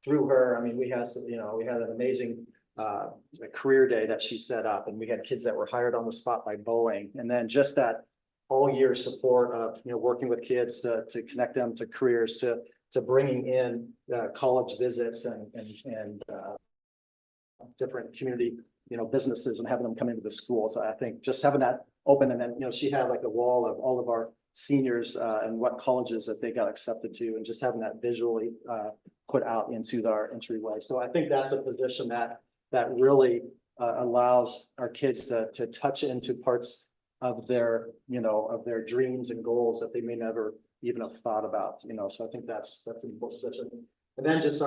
through her, I mean, we had an amazing a career day that she set up, and we had kids that were hired on the spot by Boeing, and then just that all year support of working with kids to connect them to careers, to bringing in college visits and different community businesses and having them come into the school. So I think just having that open, and then she had like a wall of all of our seniors and what colleges that they got accepted to, and just having that visually put out into our entryway. So I think that's a position that really allows our kids to touch into parts of their dreams and goals that they may never even have thought about, so I think that's an important position. And then just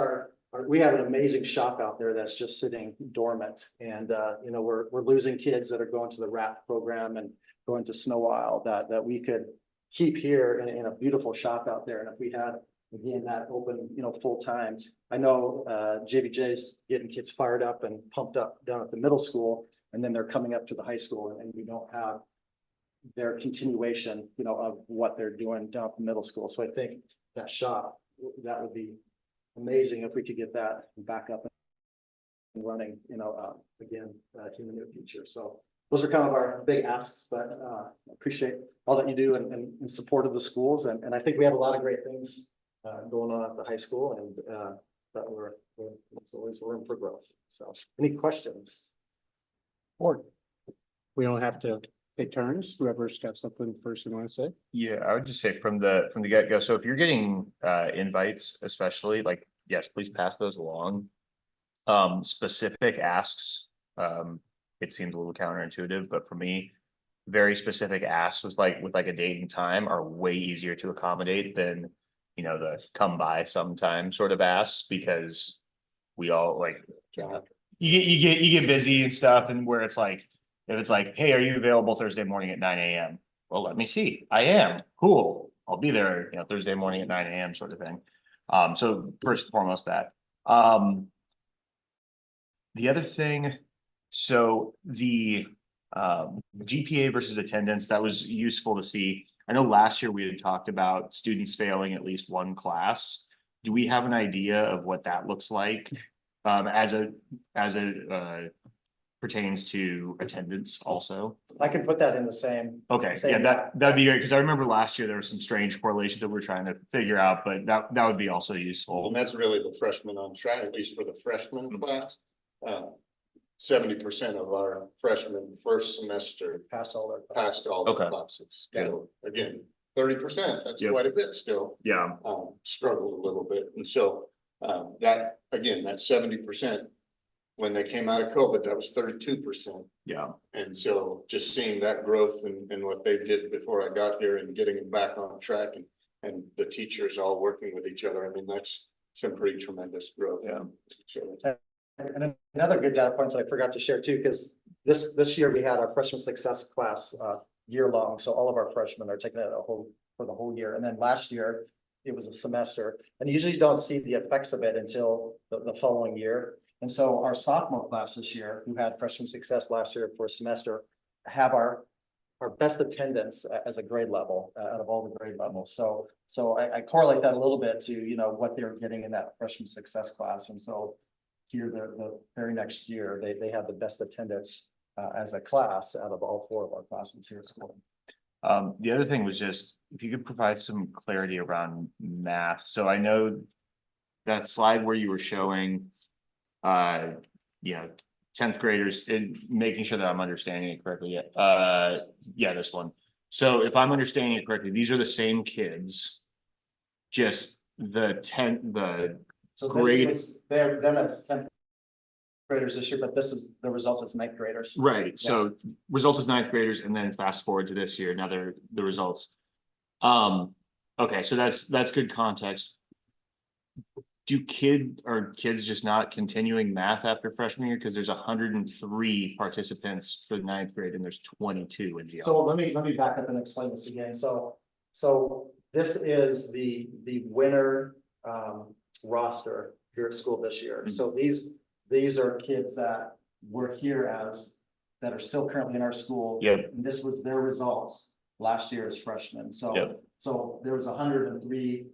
we have an amazing shop out there that's just sitting dormant, and we're losing kids that are going to the RAP program and going to Snow Isle that we could keep here in a beautiful shop out there. And if we had, again, that open, full time, I know JVJ's getting kids fired up and pumped up down at the middle school, and then they're coming up to the high school, and we don't have their continuation, of what they're doing down at the middle school. So I think that shop, that would be amazing if we could get that back up and running, again, in the near future. So those are kind of our big asks, but appreciate all that you do and in support of the schools. And I think we have a lot of great things going on at the high school, and that there's always room for growth. So any questions? Or we don't have to take turns. Whoever's got something first you want to say. Yeah, I would just say from the get-go, so if you're getting invites, especially, like, yes, please pass those along. Specific asks, it seems a little counterintuitive, but for me, very specific asks was with a date and time are way easier to accommodate than the come by sometime sort of asks, because we all you get busy and stuff, and where it's like, if it's like, hey, are you available Thursday morning at 9 a.m.? Well, let me see. I am. Cool. I'll be there, Thursday morning at 9 a.m. sort of thing. So first and foremost that. The other thing, so the GPA versus attendance, that was useful to see. I know last year we had talked about students failing at least one class. Do we have an idea of what that looks like as it pertains to attendance also? I can put that in the same. Okay, yeah, that'd be great, because I remember last year there were some strange correlations that we're trying to figure out, but that would be also useful. And that's really the freshmen on track, at least for the freshman class. 70% of our freshmen first semester Pass all their. passed all the Okay. classes. So again, 30%, that's Yep. quite a bit still. Yeah, Struggled a little bit. And so that 70%, when they came out of COVID, that was 32%. yeah. And so just seeing that growth and what they did before I got here and getting them back on track and the teachers all working with each other, I mean, that's some pretty tremendous growth. Yeah. So, And another good data point that I forgot to share too, because this year we had our freshman success class year long. So all of our freshmen are taking it for the whole year. And then last year it was a semester, and usually you don't see the effects of it until the following year. And so our sophomore class this year, who had freshman success last year for a semester, have our best attendance as a grade level out of all the grade levels. So I correlate that a little bit to, what they're getting in that freshman success class. And so here, the very next year, they have the best attendance as a class out of all 4 of our classes here at school. The other thing was just, if you could provide some clarity around math. So I know that slide where you were showing, 10th graders, and making sure that I'm understanding it correctly. Yeah, this one. So if I'm understanding it correctly, these are the same kids, just the So grade. it's 10th graders this year, but this is the results as 9th graders. Right, so results as 9th graders, and then fast forward to this year, now they're the results. Okay, so that's good context. are kids just not continuing math after freshman year? Because there's 103 participants for the ninth grade and there's 22 in geography. So let me back up and explain this again. So this is the winter roster here at school this year. So these are kids that were here that are still currently in our school. Yep. And this was their results last year as freshmen. Yep. So there was 103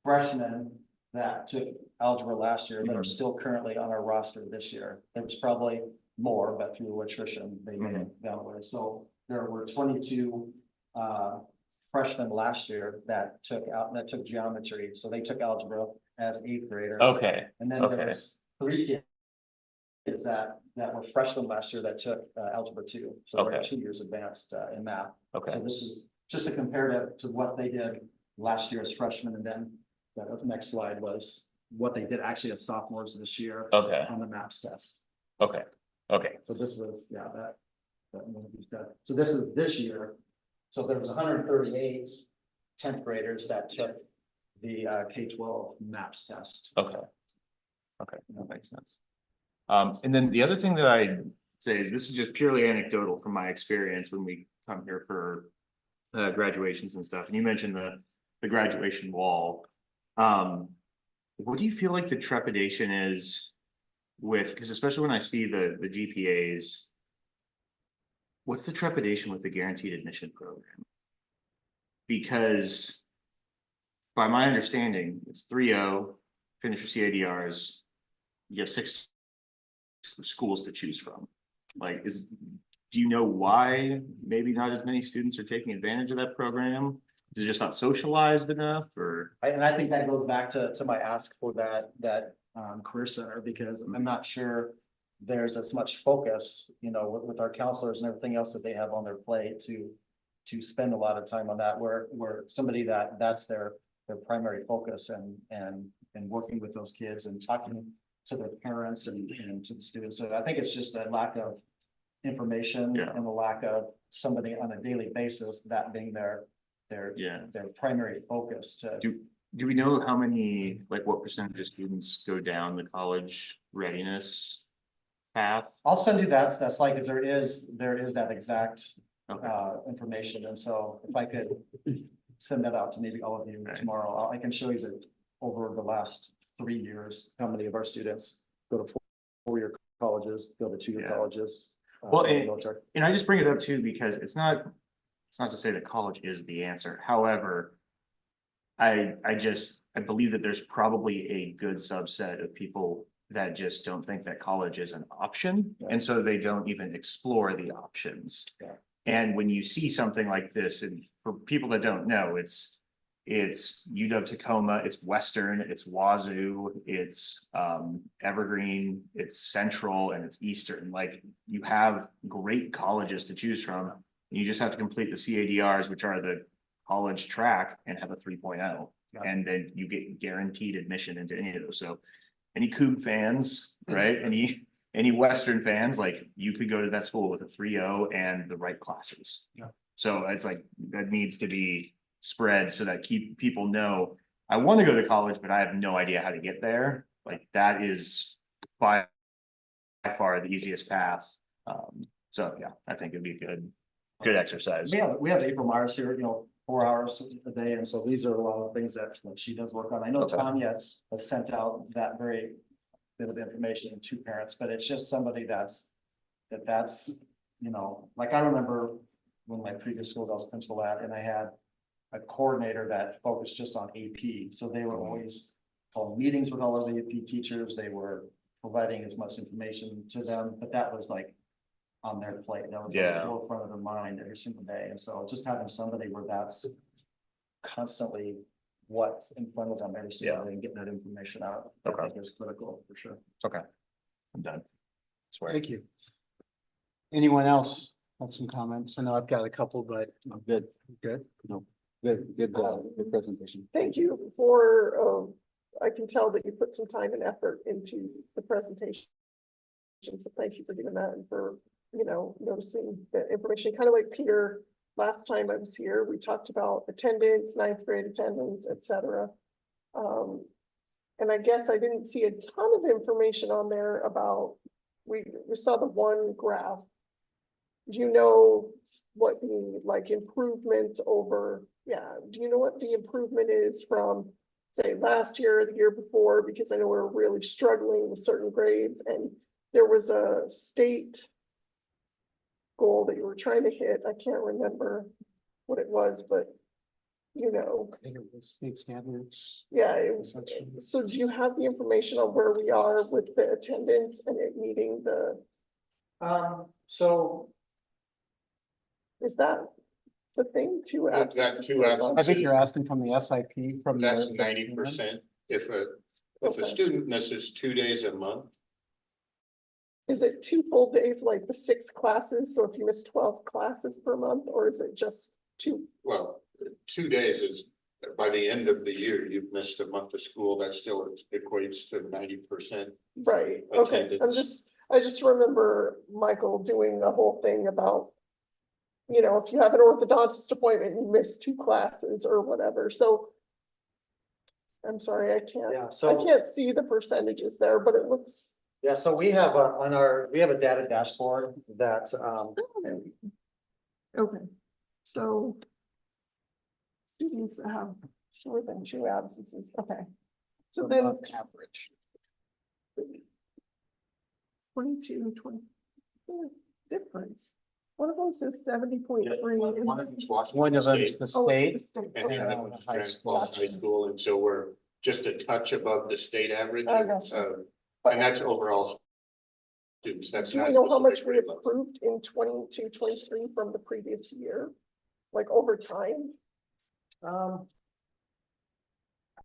freshmen that took algebra last year that are still currently on our roster this year. There was probably more, but through attrition, they made it down the way. So there were 22 freshmen last year that took geometry. So they took algebra as eighth graders. Okay, And then there was 3 kids that were freshmen last year that took algebra 2. So they're Okay. 2 years advanced in math. okay, So this is just a comparative to what they did last year as freshmen, and then the next slide was what they did actually as sophomores this year okay, on the MAPS test. okay, okay, So this was, so this is this year. So there was 138 10th graders that took the K-12 MAPS test. okay. Okay, that makes sense. And then the other thing that I say is this is just purely anecdotal from my experience when we come here for graduations and stuff. And you mentioned the graduation wall. What do you feel like the trepidation is with, because especially when I see the GPAs, what's the trepidation with the guaranteed admission program? Because by my understanding, it's 3.0, finish your CADRs, you have 6 schools to choose from. Like, do you know why maybe not as many students are taking advantage of that program? Is it just not socialized enough, or? And I think that goes back to my ask for that career center, because I'm not sure there's as much focus, with our counselors and everything else that they have on their plate to spend a lot of time on that, where somebody that's their primary focus and working with those kids and talking to their parents and to the students. So I think it's just a lack of information and a lack of somebody on a daily basis, that being their primary focus to. Do we know how many, like what percentage of students go down the college readiness path? I'll send you that. That's like, is there is that exact Okay. information. And so if I could send that out to maybe all of you tomorrow, I can show you that over the last 3 years, how many of our students go to 4-year colleges, go to 2-year colleges. Well, and I just bring it up too, because it's not to say that college is the answer. However, I believe that there's probably a good subset of people that just don't think that college is an option. Yeah. And so they don't even explore the options. Yeah. And when you see something like this, and for people that don't know, it's UW Tacoma, it's Western, it's Wazoo, it's Evergreen, it's Central, and it's Eastern. Like, you have great colleges to choose from. You just have to complete the CADRs, which are the college track, and have a 3.0. Yeah. And then you get guaranteed admission into any of those. So any Cougar fans, right? Any Western fans, like, you could go to that school with a 3.0 and the right classes. Yeah. So it's like, that needs to be spread so that people know, I want to go to college, but I have no idea how to get there. Like, that is by far the easiest path. So yeah, I think it'd be good exercise. We have April Myers here, 4 hours a day. And so these are a lot of things that she does work on. I know Okay. Tanya has sent out that very bit of information to parents, but it's just somebody that's, like, I remember when my previous school I was principal at, and I had a coordinator that focused just on AP. So they were always calling meetings with all of the AP teachers. They were providing as much information to them, but that was like on their plate. That was on the forefront of their mind every single day. And so just having somebody where that's constantly what's in front of them every single day and getting that information out, I think is critical for sure. Okay, I'm done. Swear. Thank you. Anyone else have some comments? I know I've got a couple, but I'm good. Good. No, good presentation. Thank you for, I can tell that you put some time and effort into the presentation. So thank you for doing that and for, noticing the information, kind of like Peter, last time I was here, we talked about attendance, 9th grade attendance, et cetera. And I guess I didn't see a ton of information on there about, we saw the one graph. Do you know what the like improvement over, yeah, do you know what the improvement is from, say, last year or the year before? Because I know we're really struggling with certain grades, and there was a state goal that you were trying to hit. I can't remember what it was, but you know, I think it was state standards. yeah. Essentially. So do you have the information on where we are with the attendance and it meeting the, So is that the thing, two That's absences? two per absences. month? I think you're asking from the SIP from. That's the- 90%. If a Okay. student misses 2 days a month, Is it 2 full days, like the 6 classes? So if you miss 12 classes per month, or is it just 2? well, 2 days is, by the end of the year, you've missed a month of school, that still equates to 90%. Right, okay, Attendance. I just remember Michael doing a whole thing about, you know, if you have an orthodontist appointment, you miss 2 classes or whatever, so. I'm sorry, I Yeah, can't so, see the percentages there, but it looks. yeah, so we have we have a data dashboard that, Okay, so. Students that have fewer than 2 absences, okay. So then Above average. 22, 20. Difference. One of them says 70.3. One of them's Washington One of them State, is the Oh, state. it's the state, and okay. the other Yeah, one's high Grand school. Falls High School, and so we're just a touch above the state average. I gotcha. And that's overall students, that's Do not. you know how much specific we grade level. approved in 22, 23 from the previous year? Like over time?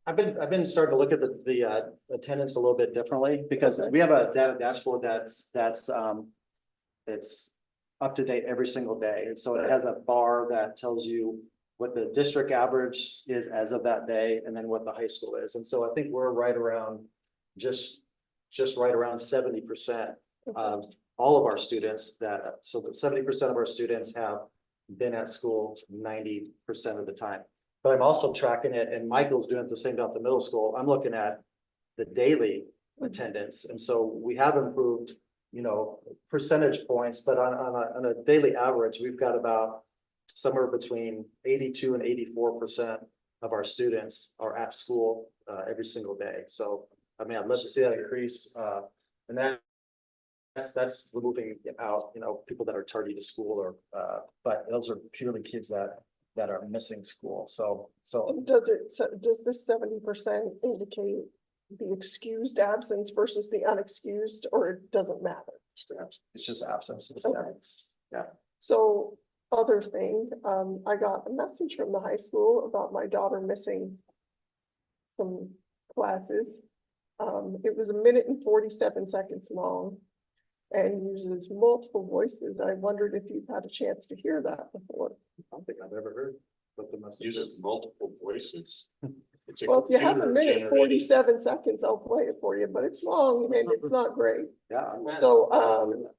I've been starting to look at the attendance a little bit differently, because Okay. we have a data dashboard it's up to date every single day. And so it has a bar that tells you what the district average is as of that day, and then what the high school is. And so I think we're right around, just right around 70% of all of our students so that 70% of our students have been at school 90% of the time. But I'm also tracking it, and Michael's doing it the same down at the middle school. I'm looking at the daily attendance. And so we have improved, you know, percentage points, but on a daily average, we've got about somewhere between 82 and 84% of our students are at school every single day. So, I mean, I'd love to see that increase. And that's removing out, you know, people that are tardy to school, or but those are purely kids that are missing school. So Does this 70% indicate the excused absence versus the unexcused, or it doesn't matter? it's just absence. Okay. Yeah. So, other thing, I got a message from the high school about my daughter missing some classes. It was 1 minute and 47 seconds long and uses multiple voices. I wondered if you've had a chance to hear that before. I don't think I've ever heard what the message is. Uses multiple voices. It's a Well, if you have 1 minute, computer-generated- 47 seconds, I'll play it for you, but it's long and it's not great. Yeah. So,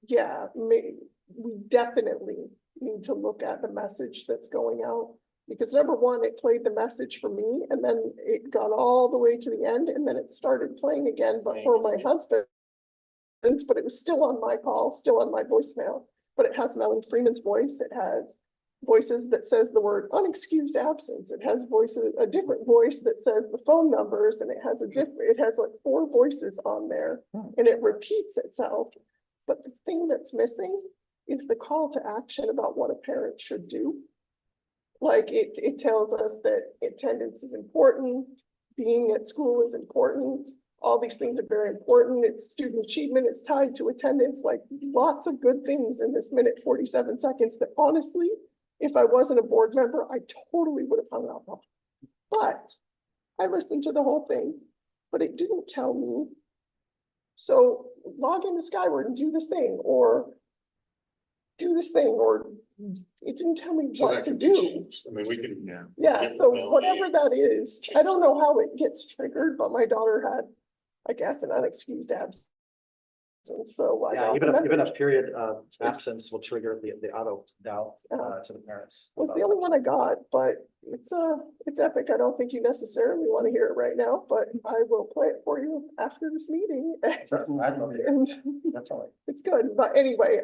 yeah, we definitely need to look at the message that's going out. Because number one, it played the message for me, and then it got all the way to the end, and then it started playing again, but for my husband. But it was still on my call, still on my voicemail, but it has Melanie Freeman's voice, it has voices that says the word unexcused absence, it has a different voice that says the phone numbers, and it has like 4 voices on there, and it repeats itself. But the thing that's missing is the call to action about what a parent should do. Like it tells us that attendance is important, being at school is important, all these things are very important. It's student achievement, it's tied to attendance, like lots of good things in this 1 minute 47 seconds that honestly, if I wasn't a board member, I totally would have hung up on. But I listened to the whole thing, but it didn't tell me. So log into Skyward and do this thing, or do this thing, or it didn't tell me So what that to can be do. changed. I mean, we can. Yeah, get so Melanie. whatever that is, I don't know how it gets triggered, but my daughter had, I guess, an unexcused absence. So I Yeah, got the even a message. period of absence will trigger the auto dial to the parents. Was the only one I got, but it's epic. I don't think you necessarily want to hear it right now, but I will play it for you after this meeting. I'd love to. And Definitely. it's good, but anyway,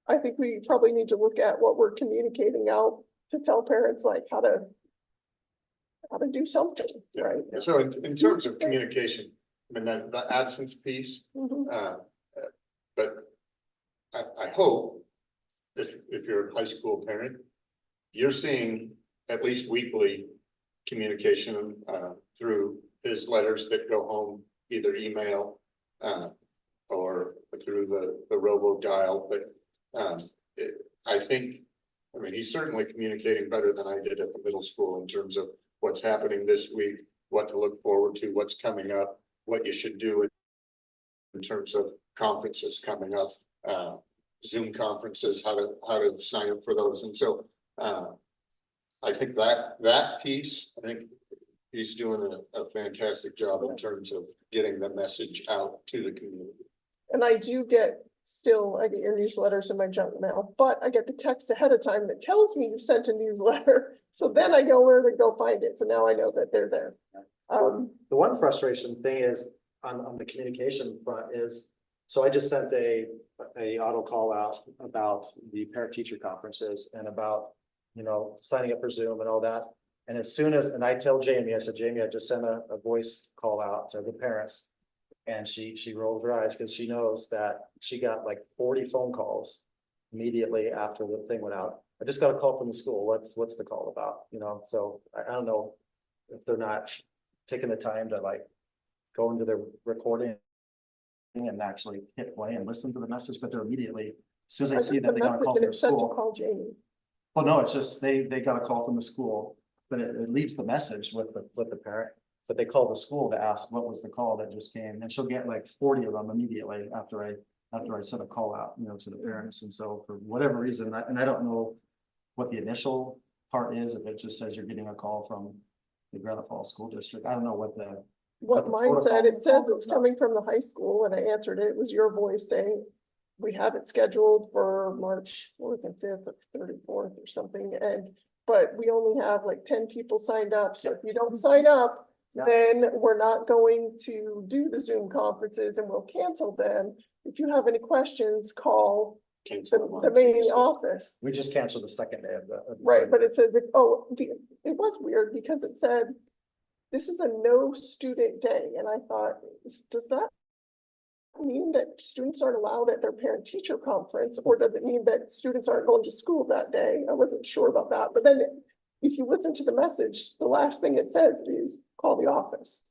I think we probably need to look at what we're communicating out to tell parents like how to do something, Yeah. right? So in terms of communication, I mean, that the absence piece, Mhm. but I hope if you're a high school parent, you're seeing at least weekly communication through his letters that go home, either email or through the robo dial, but I think, I mean, he's certainly communicating better than I did at the middle school in terms of what's happening this week, what to look forward to, what's coming up, what you should do in terms of conferences coming up, Zoom conferences, how to sign up for those. And so I think that piece, I think he's doing a fantastic job in terms of getting the message out to the community. And I do get, I get your newsletters in my junk mail, but I get the text ahead of time that tells me you sent a newsletter. So then I know where to go find it. So now I know that they're there. The one frustration thing is on the communication front is, so I just sent a auto call out about the parent teacher conferences and about, you know, signing up for Zoom and all that. And as soon as, and I tell Jamie, I said, Jamie, I just sent a voice call out to the parents. And she rolled her eyes because she knows that she got like 40 phone calls immediately after the thing went out. I just got a call from the school. What's the call about? You know, so I don't know if they're not taking the time to like go into their recording and actually hit play and listen to the message, but they're immediately, as soon as they see that they got a call from the school. Call Jamie. Well, no, it's just they got a call from the school, but it leaves the message with the parent. But they call the school to ask what was the call that just came, and she'll get like 40 of them immediately after I sent a call out, you know, to the parents. And so for whatever reason, I don't know what the initial part is, if it just says you're getting a call from the Granite Falls School District. I don't know what the Mine said, it says protocol it's is. coming from the high school, and I answered it. It was your voice saying, we have it scheduled for March 4th and 5th or 34th or something, but we only have like 10 people signed up, so if you don't sign up, Yeah. then we're not going to do the Zoom conferences and we'll cancel them. If you have any questions, call the main office. We just canceled the second day of the. Right, but it says, it was weird because it said, this is a no student day, and I thought, does that mean that students aren't allowed at their parent teacher conference, or does it mean that students aren't going to school that day? I wasn't sure about that, but then if you listen to the message, the last thing it says is call the office,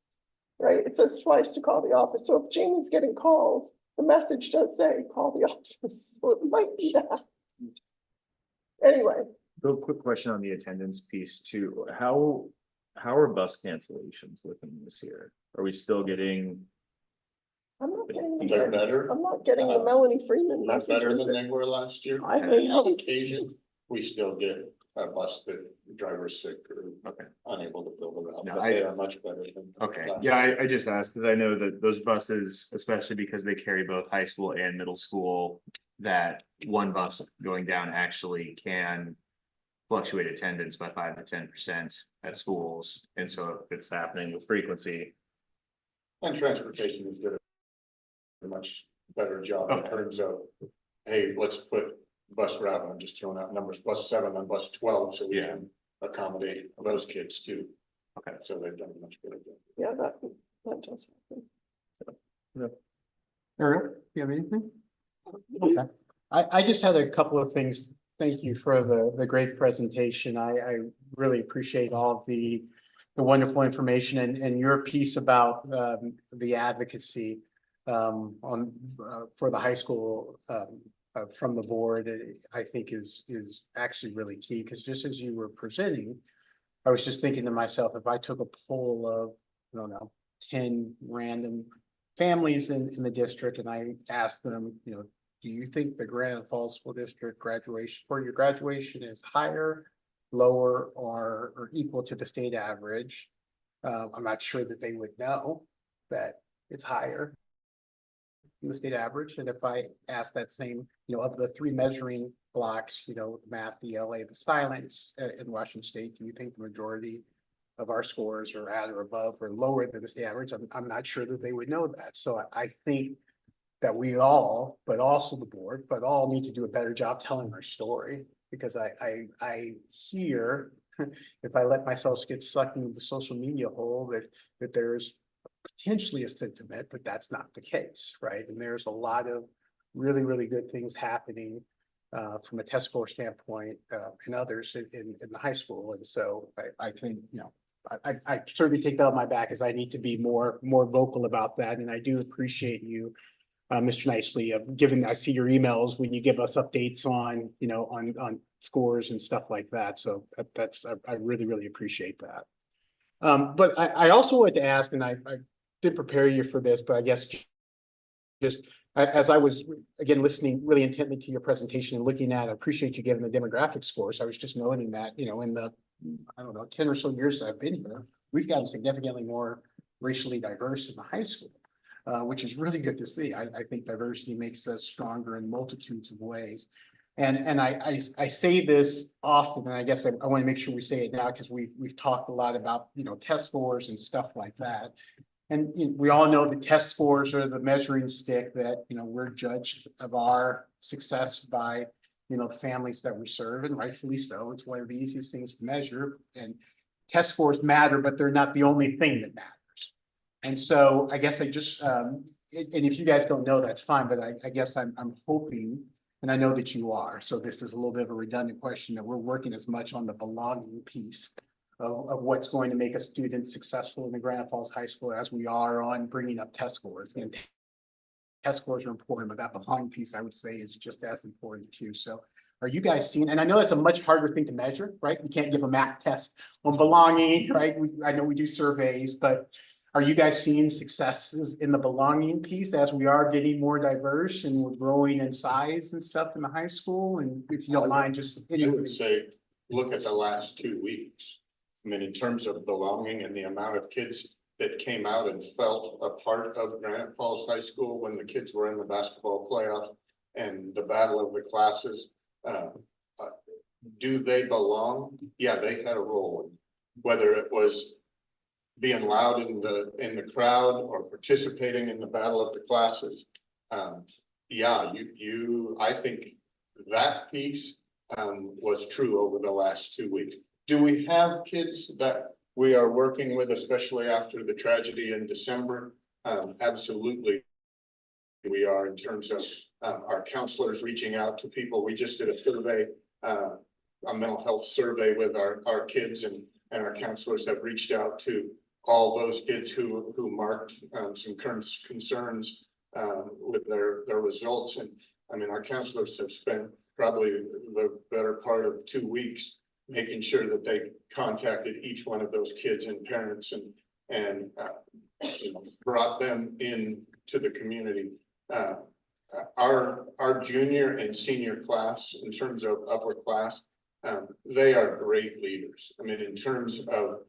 right? It says twice to call the office. So if Jamie's getting calls, the message does say call the office, so it might be that. Anyway. Real quick question on the attendance piece too. How are bus cancellations looking this year? Are we still getting? I'm not getting, They're better, I'm not getting the Melanie Freeman not better messages. than they were last year. I think, On occasion, we still get a bus that driver's sick or Okay. unable to fill the route, No, but they are much better than. Okay, last yeah, year. I just asked because I know that those buses, especially because they carry both high school and middle school, that one bus going down actually can fluctuate attendance by 5 to 10% at schools. And so if it's happening with frequency. And transportation is doing a much better job in Okay. terms of, hey, let's put bus route, I'm just throwing out numbers, bus 7 and bus 12, so we Yeah. can accommodate those kids too. Okay. So they've done a much better job. yeah, that does happen. Ariel, you have anything? Okay, I just had a couple of things. Thank you for the great presentation. I really appreciate all of the wonderful information and your piece about the advocacy on for the high school from the board. I think is actually really key, because just as you were presenting, I was just thinking to myself, if I took a poll of, I don't know, 10 random families in the district, and I asked them, you know, do you think the Granite Falls School District graduation for your graduation is higher, lower, or equal to the state average? I'm not sure that they would know that it's higher. than the state average. And if I ask that same, of the three measuring blocks, math, the ELA, the science in Washington State, do you think the majority of our scores are at or above or lower than the state average? I'm not sure that they would know that. So I think that we all, but also the board, but all need to do a better job telling our story. Because I hear, if I let myself get sucked into the social media hole, that there's potentially a sentiment that that's not the case, right? And there's a lot of really, really good things happening from a test score standpoint and others in the high school. And so I think, I certainly take that on my back as I need to be more vocal about that. And I do appreciate you, Mr. Nicely, of giving, I see your emails when you give us updates on, on scores and stuff like that. So I really, really appreciate that. But I also wanted to ask, and I did prepare you for this, but I guess just as I was, again, listening really intently to your presentation and looking at, I appreciate you giving the demographic scores. I was just noting that, in the, I don't know, 10 or so years that I've been here, we've gotten significantly more racially diverse in the high school, which is really good to see. I think diversity makes us stronger in multitudes of ways. And I say this often, and I guess I want to make sure we say it now because we've talked a lot about, test scores and stuff like that. And we all know the test scores are the measuring stick that, we're judged of our success by, the families that we serve, and rightfully so. It's one of the easiest things to measure, and test scores matter, but they're not the only thing that matters. And so I guess I just, and if you guys don't know, that's fine, but I guess I'm hoping, and I know that you are, so this is a little bit of a redundant question, that we're working as much on the belonging piece of what's going to make a student successful in the Grand Falls High School as we are on bringing up test scores. And test scores are important, but that belonging piece, I would say, is just as important too. So are you guys seeing, and I know that's a much harder thing to measure, right? You can't give a math test on belonging, right? I know we do surveys, but are you guys seeing successes in the belonging piece as we are getting more diverse and we're growing in size and stuff in the high school? And if you don't mind, just. I would say, look at the last 2 weeks. I mean, in terms of belonging and the amount of kids that came out and felt a part of Granite Falls High School when the kids were in the basketball playoff and the battle of the classes. Do they belong? Yeah, they had a role. Whether it was being loud in the crowd or participating in the battle of the classes. Yeah, I think that piece was true over the last 2 weeks. Do we have kids that we are working with, especially after the tragedy in December? Absolutely. We are, in terms of our counselors reaching out to people. We just did a survey, a mental health survey with our kids, and our counselors have reached out to all those kids who marked some current concerns with their results. And I mean, our counselors have spent probably the better part of 2 weeks making sure that they contacted each one of those kids and parents and brought them in to the community. Our junior and senior class, in terms of upper class, they are great leaders. I mean, in terms of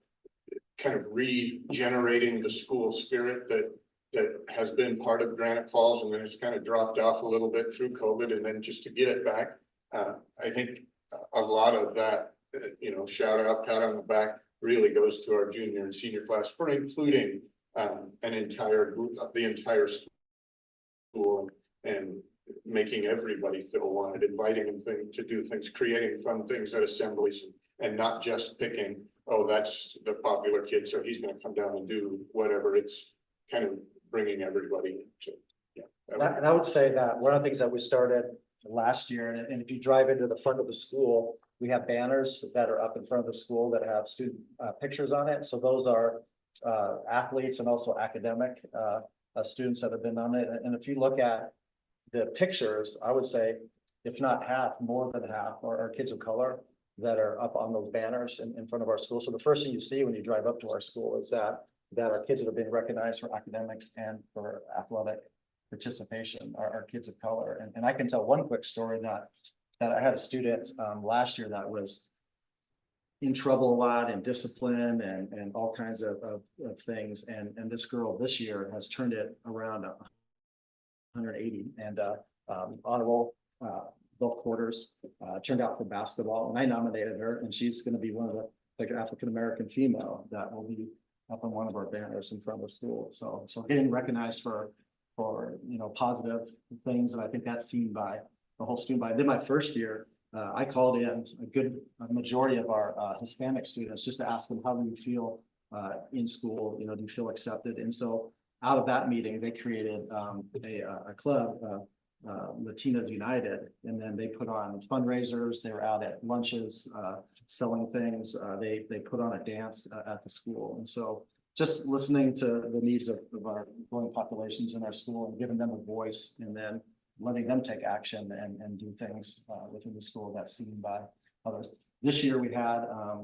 kind of regenerating the school spirit that has been part of Granite Falls, and then it's kind of dropped off a little bit through COVID, and then just to get it back, I think a lot of that, shout out, pat on the back, really goes to our junior and senior class for including an entire group, the entire school, and making everybody feel wanted, inviting them to do things, creating fun things at assemblies, and not just picking, oh, that's the popular kid, so he's going to come down and do whatever. It's kind of bringing everybody to, And I would say that one of the things that we started last year, and if you drive into the front of the school, we have banners that are up in front of the school that have student pictures on it. So those are athletes and also academic students that have been on it. And if you look at the pictures, I would say, if not half, more than half are kids of color that are up on those banners in front of our school. So the first thing you see when you drive up to our school is that our kids that are being recognized for academics and for athletic participation are kids of color. And I can tell one quick story that I had a student last year that was in trouble a lot, and discipline and all kinds of things. And this girl this year has turned it around 180 and honorable both quarters, turned out for basketball, and I nominated her, and she's going to be one of the African-American female that will be up on one of our banners in front of the school. So getting recognized for positive things, and I think that's seen by the whole student body. Then my first year, I called in a majority of our Hispanic students just to ask them, how do you feel in school? Do you feel accepted? And so out of that meeting, they created a club, Latinas United, and then they put on fundraisers. They were out at lunches, selling things. They put on a dance at the school. And so just listening to the needs of our growing populations in our school and giving them a voice, and then letting them take action and do things within the school that's seen by others. This year we had, I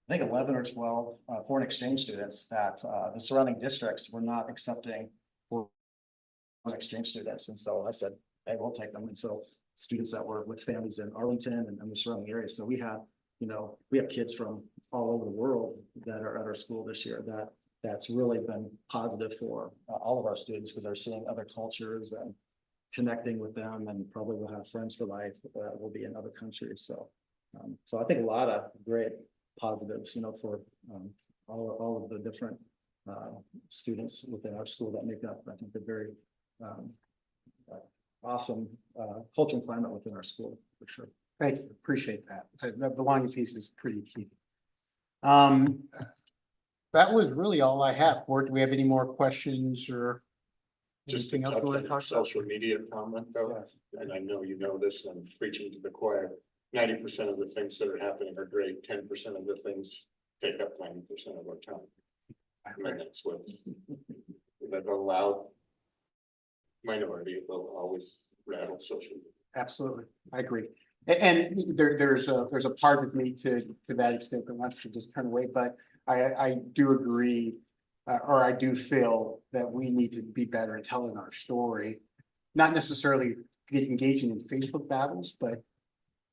think 11 or 12 foreign exchange students that the surrounding districts were not accepting foreign exchange students. And so I said, hey, we'll take them. And so students that were with families in Arlington and the surrounding areas. So we have kids from all over the world that are at our school this year that's really been positive for all of our students, because they're seeing other cultures and connecting with them, and probably will have friends for life that will be in other countries. So I think a lot of great positives, for all of the different students within our school that make up, I think, the very awesome culture and climate within our school, for sure. Thank you, appreciate that. The belonging piece is pretty key. That was really all I have. Board, do we have any more questions or Just to anything else touch we want on to your talk about? social media comment though, and I know you know this, and I'm preaching to the choir. 90% of the things that are happening are great. 10% of the things take up 90% of our time. I mean, that's what that a loud minority will always rattle social media. Absolutely, I agree. And there's a part of me to that extent that wants to just turn away, but I do agree, or I do feel that we need to be better at telling our story. Not necessarily engaging in Facebook battles, but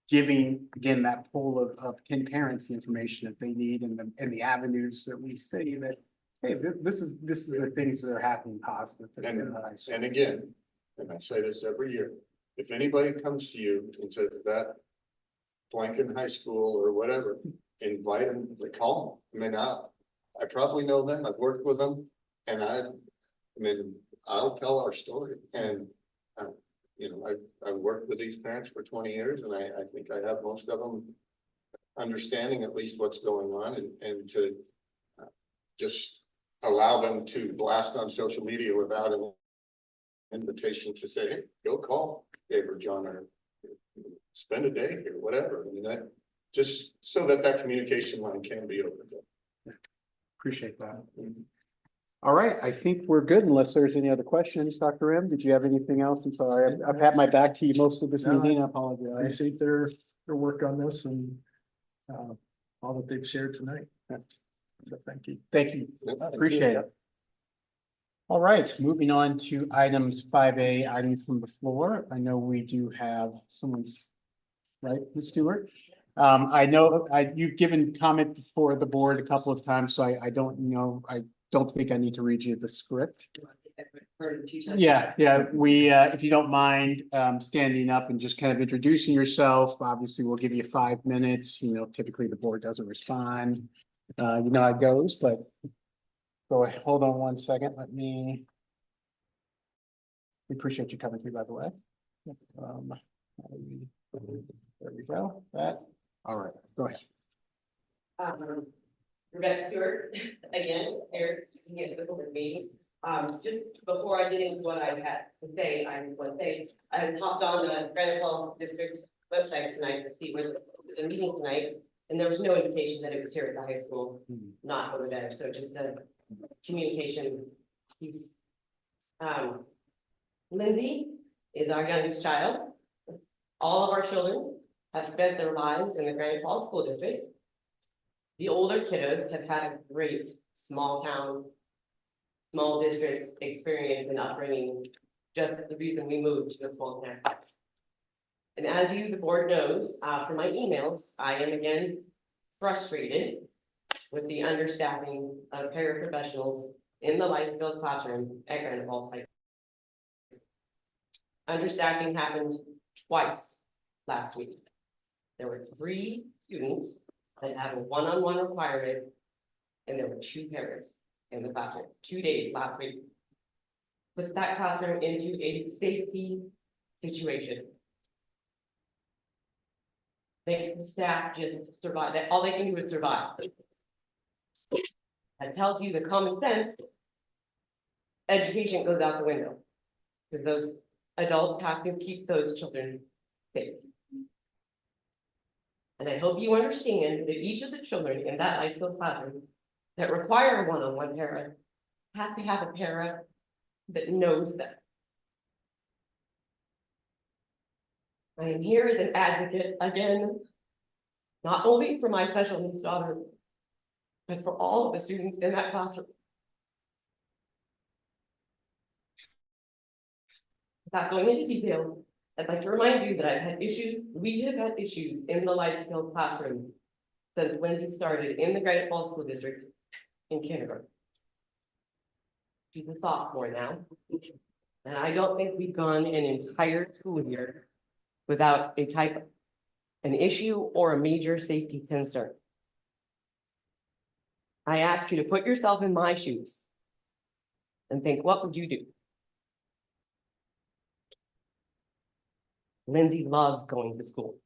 giving, again, that pool of 10 parents the information that they need, and the avenues that we say that, hey, this is the things that are happening positive. And again, and I say this every year, if anybody comes to you and says that blank in high school or whatever, invite them to call them. I mean, I probably know them, I've worked with them, and I'll tell our story. And I've worked with these parents for 20 years, and I think I have most of them understanding at least what's going on, and to just allow them to blast on social media without an invitation to say, hey, go call Dave or John, or spend a day here, whatever. I mean, that just so that communication line can be opened up. Appreciate that. All right, I think we're good unless there's any other questions. Dr. M, did you have anything else? I'm sorry, I've had my back to you most of this No, meeting. I apologize. Appreciate their work on this and all that they've shared tonight. So thank you. Thank you. Appreciate it. All right, moving on to items 5A, items from the floor. I know we do have someone's, right, Ms. Stewart? I know you've given comment before the board a couple of times, so I don't think I need to read you the script. Yeah, we, if you don't mind, standing up and just kind of introducing yourself. Obviously, we'll give you 5 minutes. Typically the board doesn't respond. How it goes, but go ahead. Hold on one second. We appreciate you coming through, by the way. There we go. All right, go ahead. Rebecca Stewart, again, here speaking at the board meeting. Just before I get into what I had to say, I just want to say, I hopped on the Granite Falls District website tonight to see where there's a meeting tonight, and there was no indication that it was here at the high school, not over there. So just a communication piece. Lindsay is our youngest child. All of our children have spent their lives in the Granite Falls School District. The older kiddos have had a great small town, small district experience and upbringing, just the reason we moved to a small town. And as you, the board knows, from my emails, I am again frustrated with the understaffing of paraprofessionals in the life skills classroom at Granite Falls High School. understacking happened twice last week. There were 3 students that had a one-on-one requirement, and there were 2 parents in the classroom, 2 days last week. Put that classroom into a safety situation. Make the staff just survive, that all they can do is survive. That tells you the common sense. Education goes out the window. Because those adults have to keep those children safe. And I hope you understand that each of the children in that high school classroom that require a one-on-one para has to have a para that knows them. I am here as an advocate, again, not only for my special needs daughter, but for all of the students in that classroom. Without going into detail, I'd like to remind you that I've had issues, we have had issues in the life skills classroom since Lindsay started in the Granite Falls School District in kindergarten. She's a sophomore now, and I don't think we've gone an entire school year without an issue or a major safety concern. I ask you to put yourself in my shoes and think, what would you do? Lindsay loves going to school.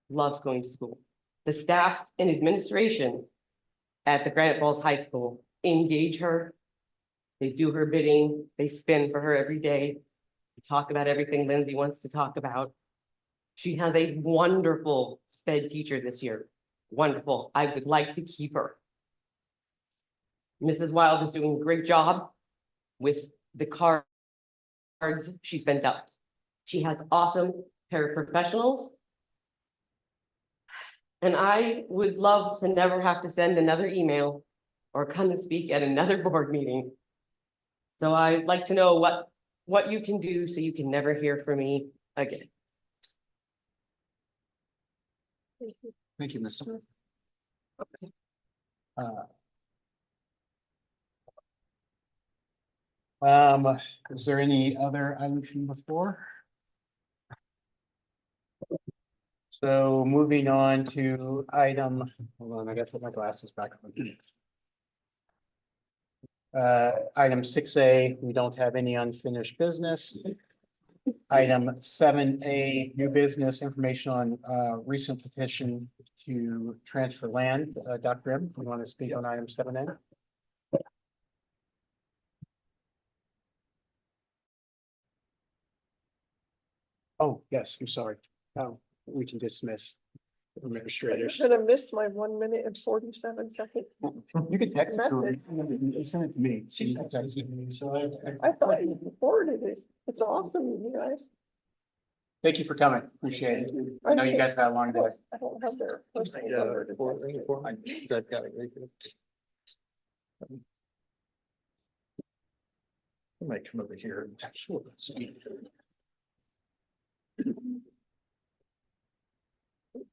Loves going to school. The staff and administration at the Granite Falls High School engage her. They do her bidding. They spin for her every day. We talk about everything Lindsay wants to talk about. She has a wonderful SPED teacher this year. Wonderful. I would like to keep her. Mrs. Wild is doing a great job with the cards she's been dealt. She has awesome paraprofessionals. And I would love to never have to send another email or come and speak at another board meeting. So I'd like to know what you can do so you can never hear from me again. Thank you, Mr. Is there any other items from before? So moving on to item, hold on, I gotta put my glasses back on. Item 6A, we don't have any unfinished business. Item 7A, new business information on recent petition to transfer land. Dr. Grimm, you want to speak on item 7A? Oh, yes, I'm sorry. Oh, we can dismiss I'm administrators. gonna miss my 1 minute and 47 seconds. You can text it to her. Send it to me. She texted it to me, so I thought you forwarded it. It's awesome, you guys. thank you for coming. Appreciate it. I know you guys had a long day. I don't have their personal number to text it. I might come over here and text you.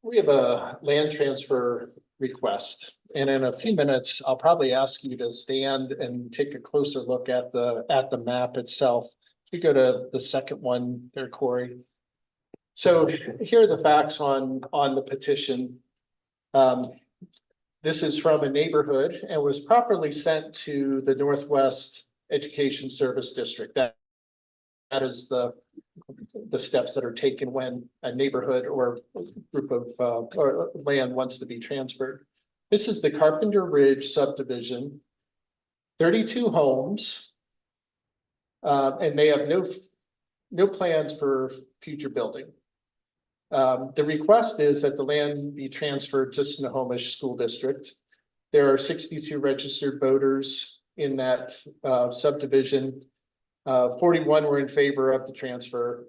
We have a land transfer request, and in a few minutes, I'll probably ask you to stand and take a closer look at the map itself. You go to the second one there, Corey. So here are the facts on the petition. This is from a neighborhood and was properly sent to the Northwest Education Service District. That is the steps that are taken when a neighborhood or group of or land wants to be transferred. This is the Carpenter Ridge subdivision, 32 homes. And they have no plans for future building. The request is that the land be transferred to Snohomish School District. There are 62 registered voters in that subdivision. 41 were in favor of the transfer.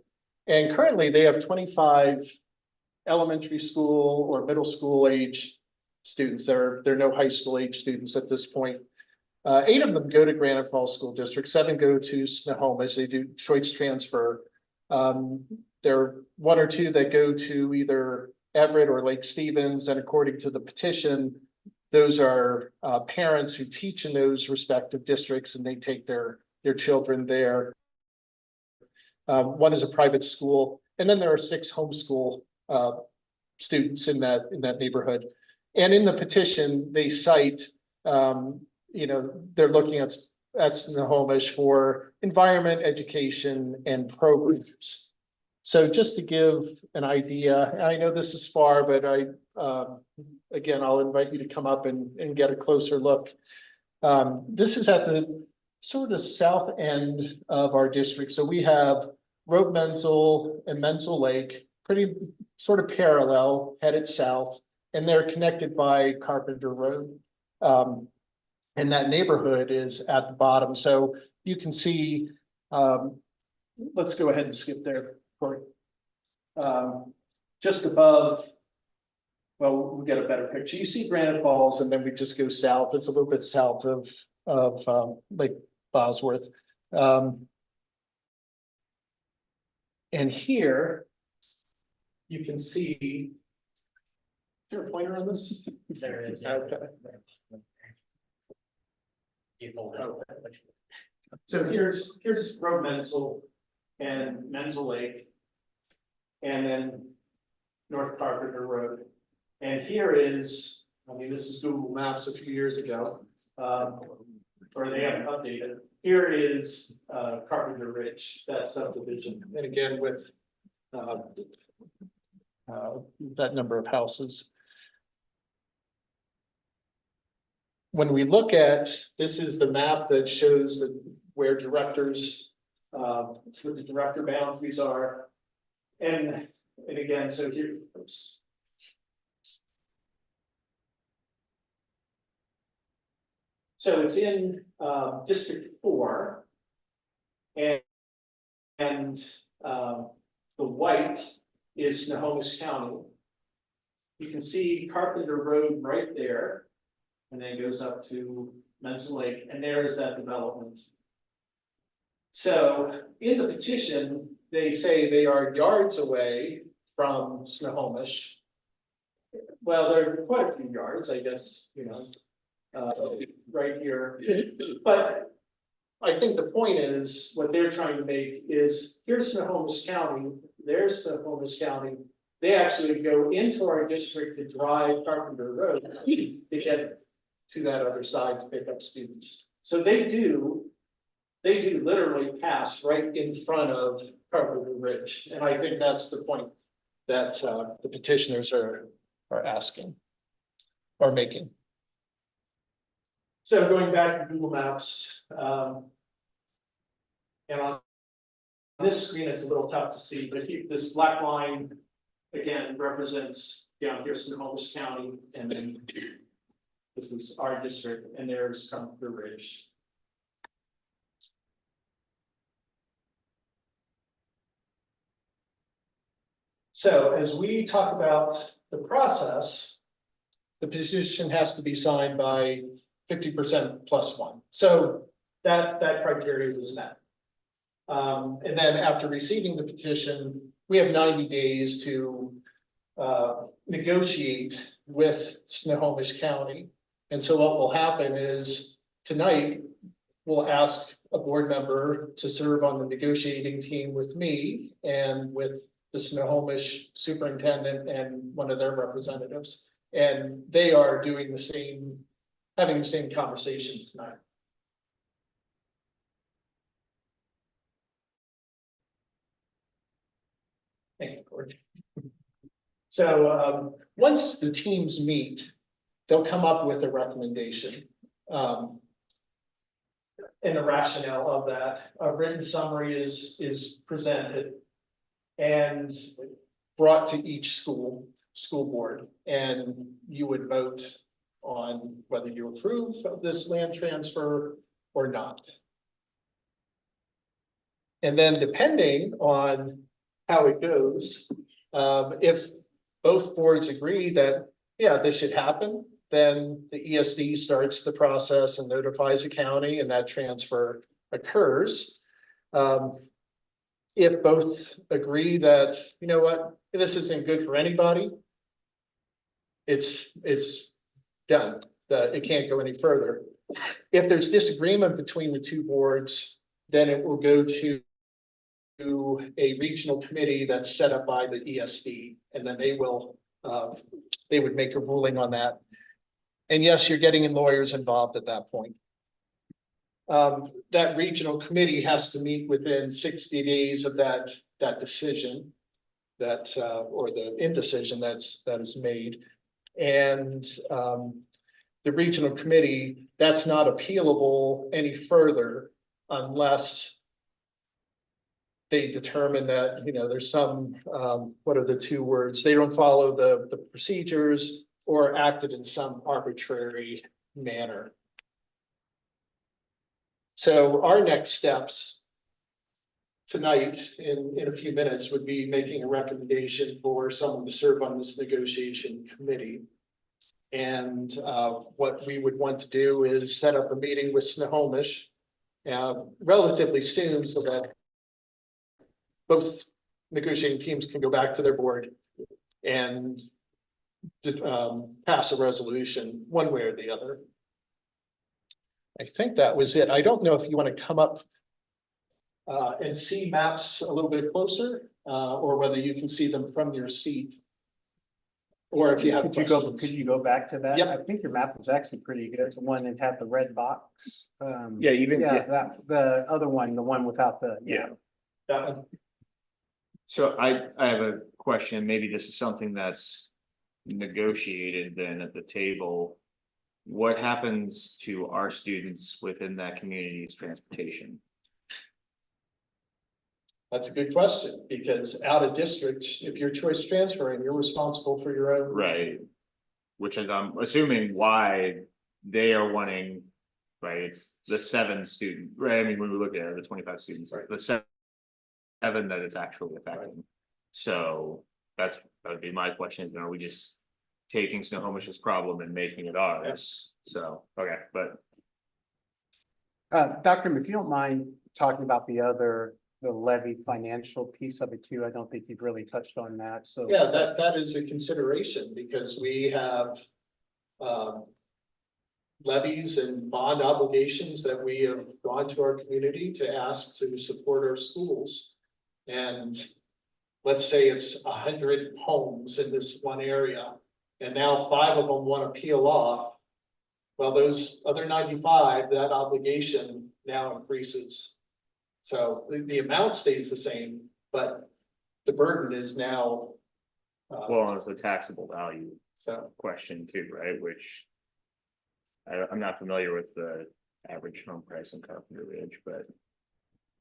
And currently they have 25 elementary school or middle school age students. There are no high school age students at this point. 8 of them go to Granite Falls School District, 7 go to Snohomish. They do choice transfer. There are 1 or 2 that go to either Everett or Lake Stevens, and according to the petition, those are parents who teach in those respective districts, and they take their children there. One is a private school, and then there are 6 homeschool students in that neighborhood. And in the petition, they cite, they're looking at Snohomish for environment, education, and programs. So just to give an idea, I know this is far, but again, I'll invite you to come up and get a closer look. This is at the sort of south end of our district. So we have Road Menzel and Menzel Lake, pretty sort of parallel, headed south, and they're connected by Carpenter Road. And that neighborhood is at the bottom. So you can see, let's go ahead and skip there, Corey. Just above, well, we get a better picture. You see Granite Falls, and then we just go south. It's a little bit south of Lake Bosworth. And here you can see, is there a pointer on this? There is. Okay. So here's Road Menzel and Menzel Lake. And then North Carpenter Road. And here is, this is Google Maps a few years ago, or they haven't updated. Here is Carpenter Ridge, that subdivision, and again with that number of houses. When we look at, this is the map that shows where directors, where the director boundaries are. And again, so here, oops. So it's in District 4. And the white is Snohomish County. You can see Carpenter Road right there. And then it goes up to Menzel Lake, and there is that development. So in the petition, they say they are yards away from Snohomish. Well, there are quite a few yards, I guess, right here. But I think the point is, what they're trying to make is, here's Snohomish County, there's Snohomish County. They actually go into our district to drive Carpenter Road to get to that other side to pick up students. So they do literally pass right in front of Carpenter Ridge. And I think that's the point that the petitioners are asking or making. So going back to Google Maps, and on this screen, it's a little tough to see, but this black line, again, represents down here Snohomish County, and then this is our district, and there's Carpenter Ridge. So as we talk about the process, the petition has to be signed by 50% plus 1. So that criteria was met. And then after receiving the petition, we have 90 days to negotiate with Snohomish County. And so what will happen is tonight, we'll ask a board member to serve on the negotiating team with me and with the Snohomish superintendent and one of their representatives. And they are doing the same, having the same conversation tonight. Thank you, Corey. So once the teams meet, they'll come up with a recommendation. And the rationale of that, a written summary is presented and brought to each school board, and you would vote on whether you approve of this land transfer or not. And then depending on how it goes, if both boards agree that, yeah, this should happen, then the ESD starts the process and notifies the county, and that transfer occurs. If both agree that, you know what, this isn't good for anybody, it's done. It can't go any further. If there's disagreement between the two boards, then it will go to to a regional committee that's set up by the ESD, and then they would make a ruling on that. And yes, you're getting lawyers involved at that point. That regional committee has to meet within 60 days of that decision. Or the indecision that is made. And, the regional committee, that's not appealable any further unless they determine that, there's some, what are the two words? They don't follow the procedures or acted in some arbitrary manner. So our next steps tonight, in a few minutes, would be making a recommendation for someone to serve on this negotiation committee. And what we would want to do is set up a meeting with Snohomish relatively soon so that both negotiating teams can go back to their board and pass a resolution one way or the other. I think that was it. I don't know if you want to come up and see maps a little bit closer, or whether you can see them from your seat. Or if you have questions. Could you go back to that? Yep. I think your map was actually pretty good, the one that had the red box. Yeah, even, The other one, the one without the. Yeah. That one. So I have a question, maybe this is something that's negotiated then at the table. What happens to our students within that community's transportation? That's a good question, because out of district, if you're choice transferring, you're responsible for your own. Right. Which is, I'm assuming why they are wanting, right, it's the 7 student, right, I mean, when we look at it, the 25 students, it's the 7 that it's actually affecting. So that would be my question, is, are we just taking Snohomish's problem and making it ours? So, okay, but. Dr. if you don't mind talking about the levy financial piece of it too, I don't think you've really touched on that, so. Yeah, that is a consideration, because we have levies and bond obligations that we have gone to our community to ask to support our schools. And let's say it's 100 homes in this one area, and now 5 of them want to peel off. Well, those other 95, that obligation now increases. So the amount stays the same, but the burden is now. Well, it's a taxable value So, question too, right, which. I'm not familiar with the average home price in Carpenter Ridge, but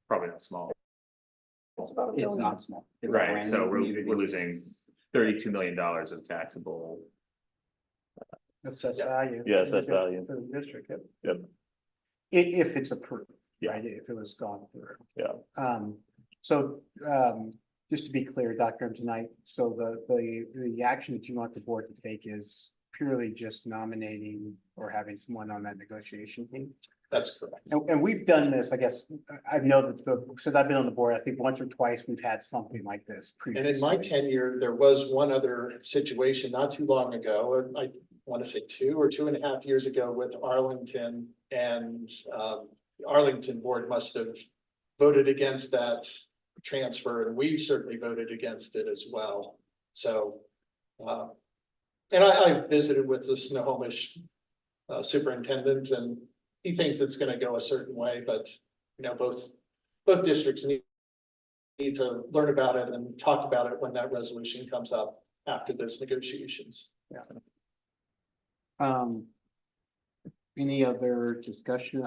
probably not small. It's about a It's million. not small. It's a Right, brand so new we're community. losing $32 million of taxable. Assessed Yeah. value. Yeah, assessed value. For the district. Yep. If it's approved, Yeah. right, if it was gone through. Yeah. So, just to be clear, Dr. tonight, so the action that you want the board to take is purely just nominating or having someone on that negotiation team? that's correct. And we've done this, I guess, I know that since I've been on the board, I think once or twice we've had something like this And previously. in my tenure, there was one other situation not too long ago, I want to say 2 or 2.5 years ago with Arlington, and the Arlington board must have voted against that transfer, and we certainly voted against it as well. So, and I visited with the Snohomish superintendent, and he thinks it's going to go a certain way, but both districts need to learn about it and talk about it when that resolution comes up after those negotiations. Any other discussion?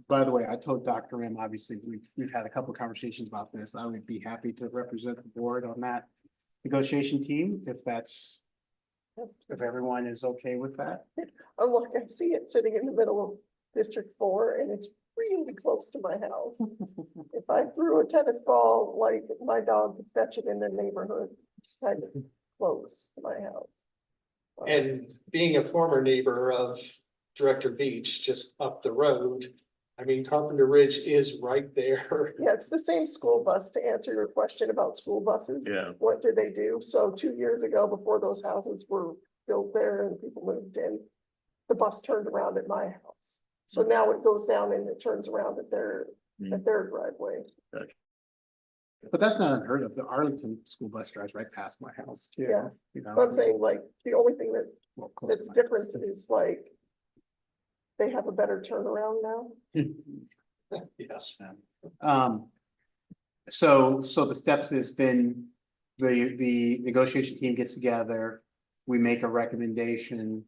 By the way, I told Dr. M, obviously, we've had a couple of conversations about this. I would be happy to represent the board on that negotiation team, if everyone is okay with that. I'm like, I see it sitting in the middle of District 4, and it's really close to my house. If I threw a tennis ball, like my dog could fetch it in the neighborhood, kind of close to my house. And being a former neighbor of Director Beach, just up the road, I mean, Carpenter Ridge is right there. Yeah, it's the same school bus, to answer your question about school buses. Yeah. What do they do? So 2 years ago, before those houses were built there and people moved in, the bus turned around at my house. So now it goes down and it turns around at their driveway. Gotcha. But that's not unheard of. The Arlington school bus drives right past my house too. Yeah. You know, But I'm saying like, the only thing that well, close to that's my different house. is like. They have a better turnaround now. Yes. So the steps is then the negotiation team gets together, we make a recommendation.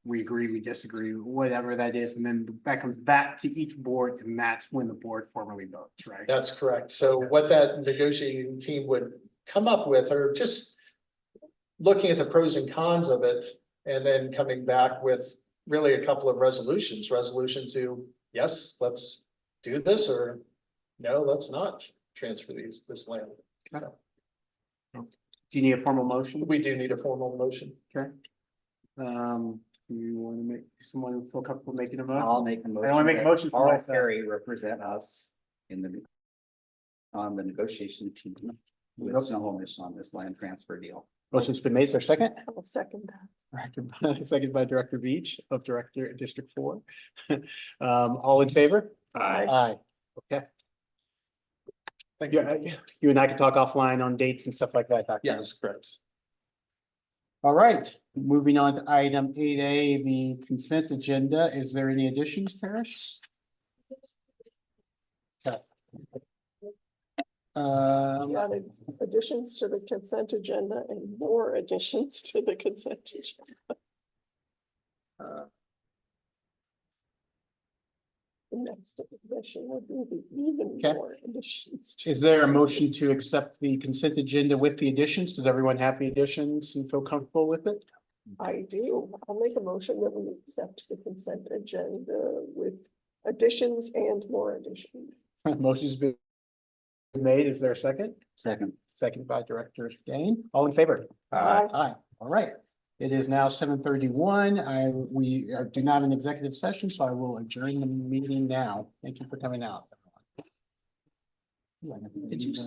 We agree, we disagree, whatever that is, and then that comes back to each board and that's when the board formally votes, right? That's correct. So what that negotiating team would come up with are just looking at the pros and cons of it and then coming back with really a couple of resolutions, resolution to, yes, let's do this, or no, let's not transfer this land. Okay. So Do you need a formal motion? we do need a formal motion. Okay. Do you want to make, someone feel comfortable making a I'll motion? make a motion. I don't wanna make a that motion for Carl myself. Perry represent us in on the negotiation team with Nope. Snohomish Mission on this land transfer deal. Motion's been made. Is there a second? I'll second that. Second by Director Beach of District 4. All in favor? Aye. Aye. Okay. Thank you. You and I can talk offline on dates and stuff like that, Dr. Yes, correct. All right, moving on to item 8A, the consent agenda. Is there any additions, Paris? Okay. We added additions to the consent agenda and more additions to the consent agenda. The next addition would be the even Okay. more additions. to- Is there a motion to accept the consent agenda with the additions? Does everyone have the additions and feel comfortable with it? I do. I'll make a motion that we accept the consent agenda with additions and more additions. Motion's been made. Is there a second? Second. Second by Director Dane. All in favor? Aye. Aye. All right. It is now 7:31. Do not have an executive session, so I will adjourn the meeting now. Thank you for coming out. Did you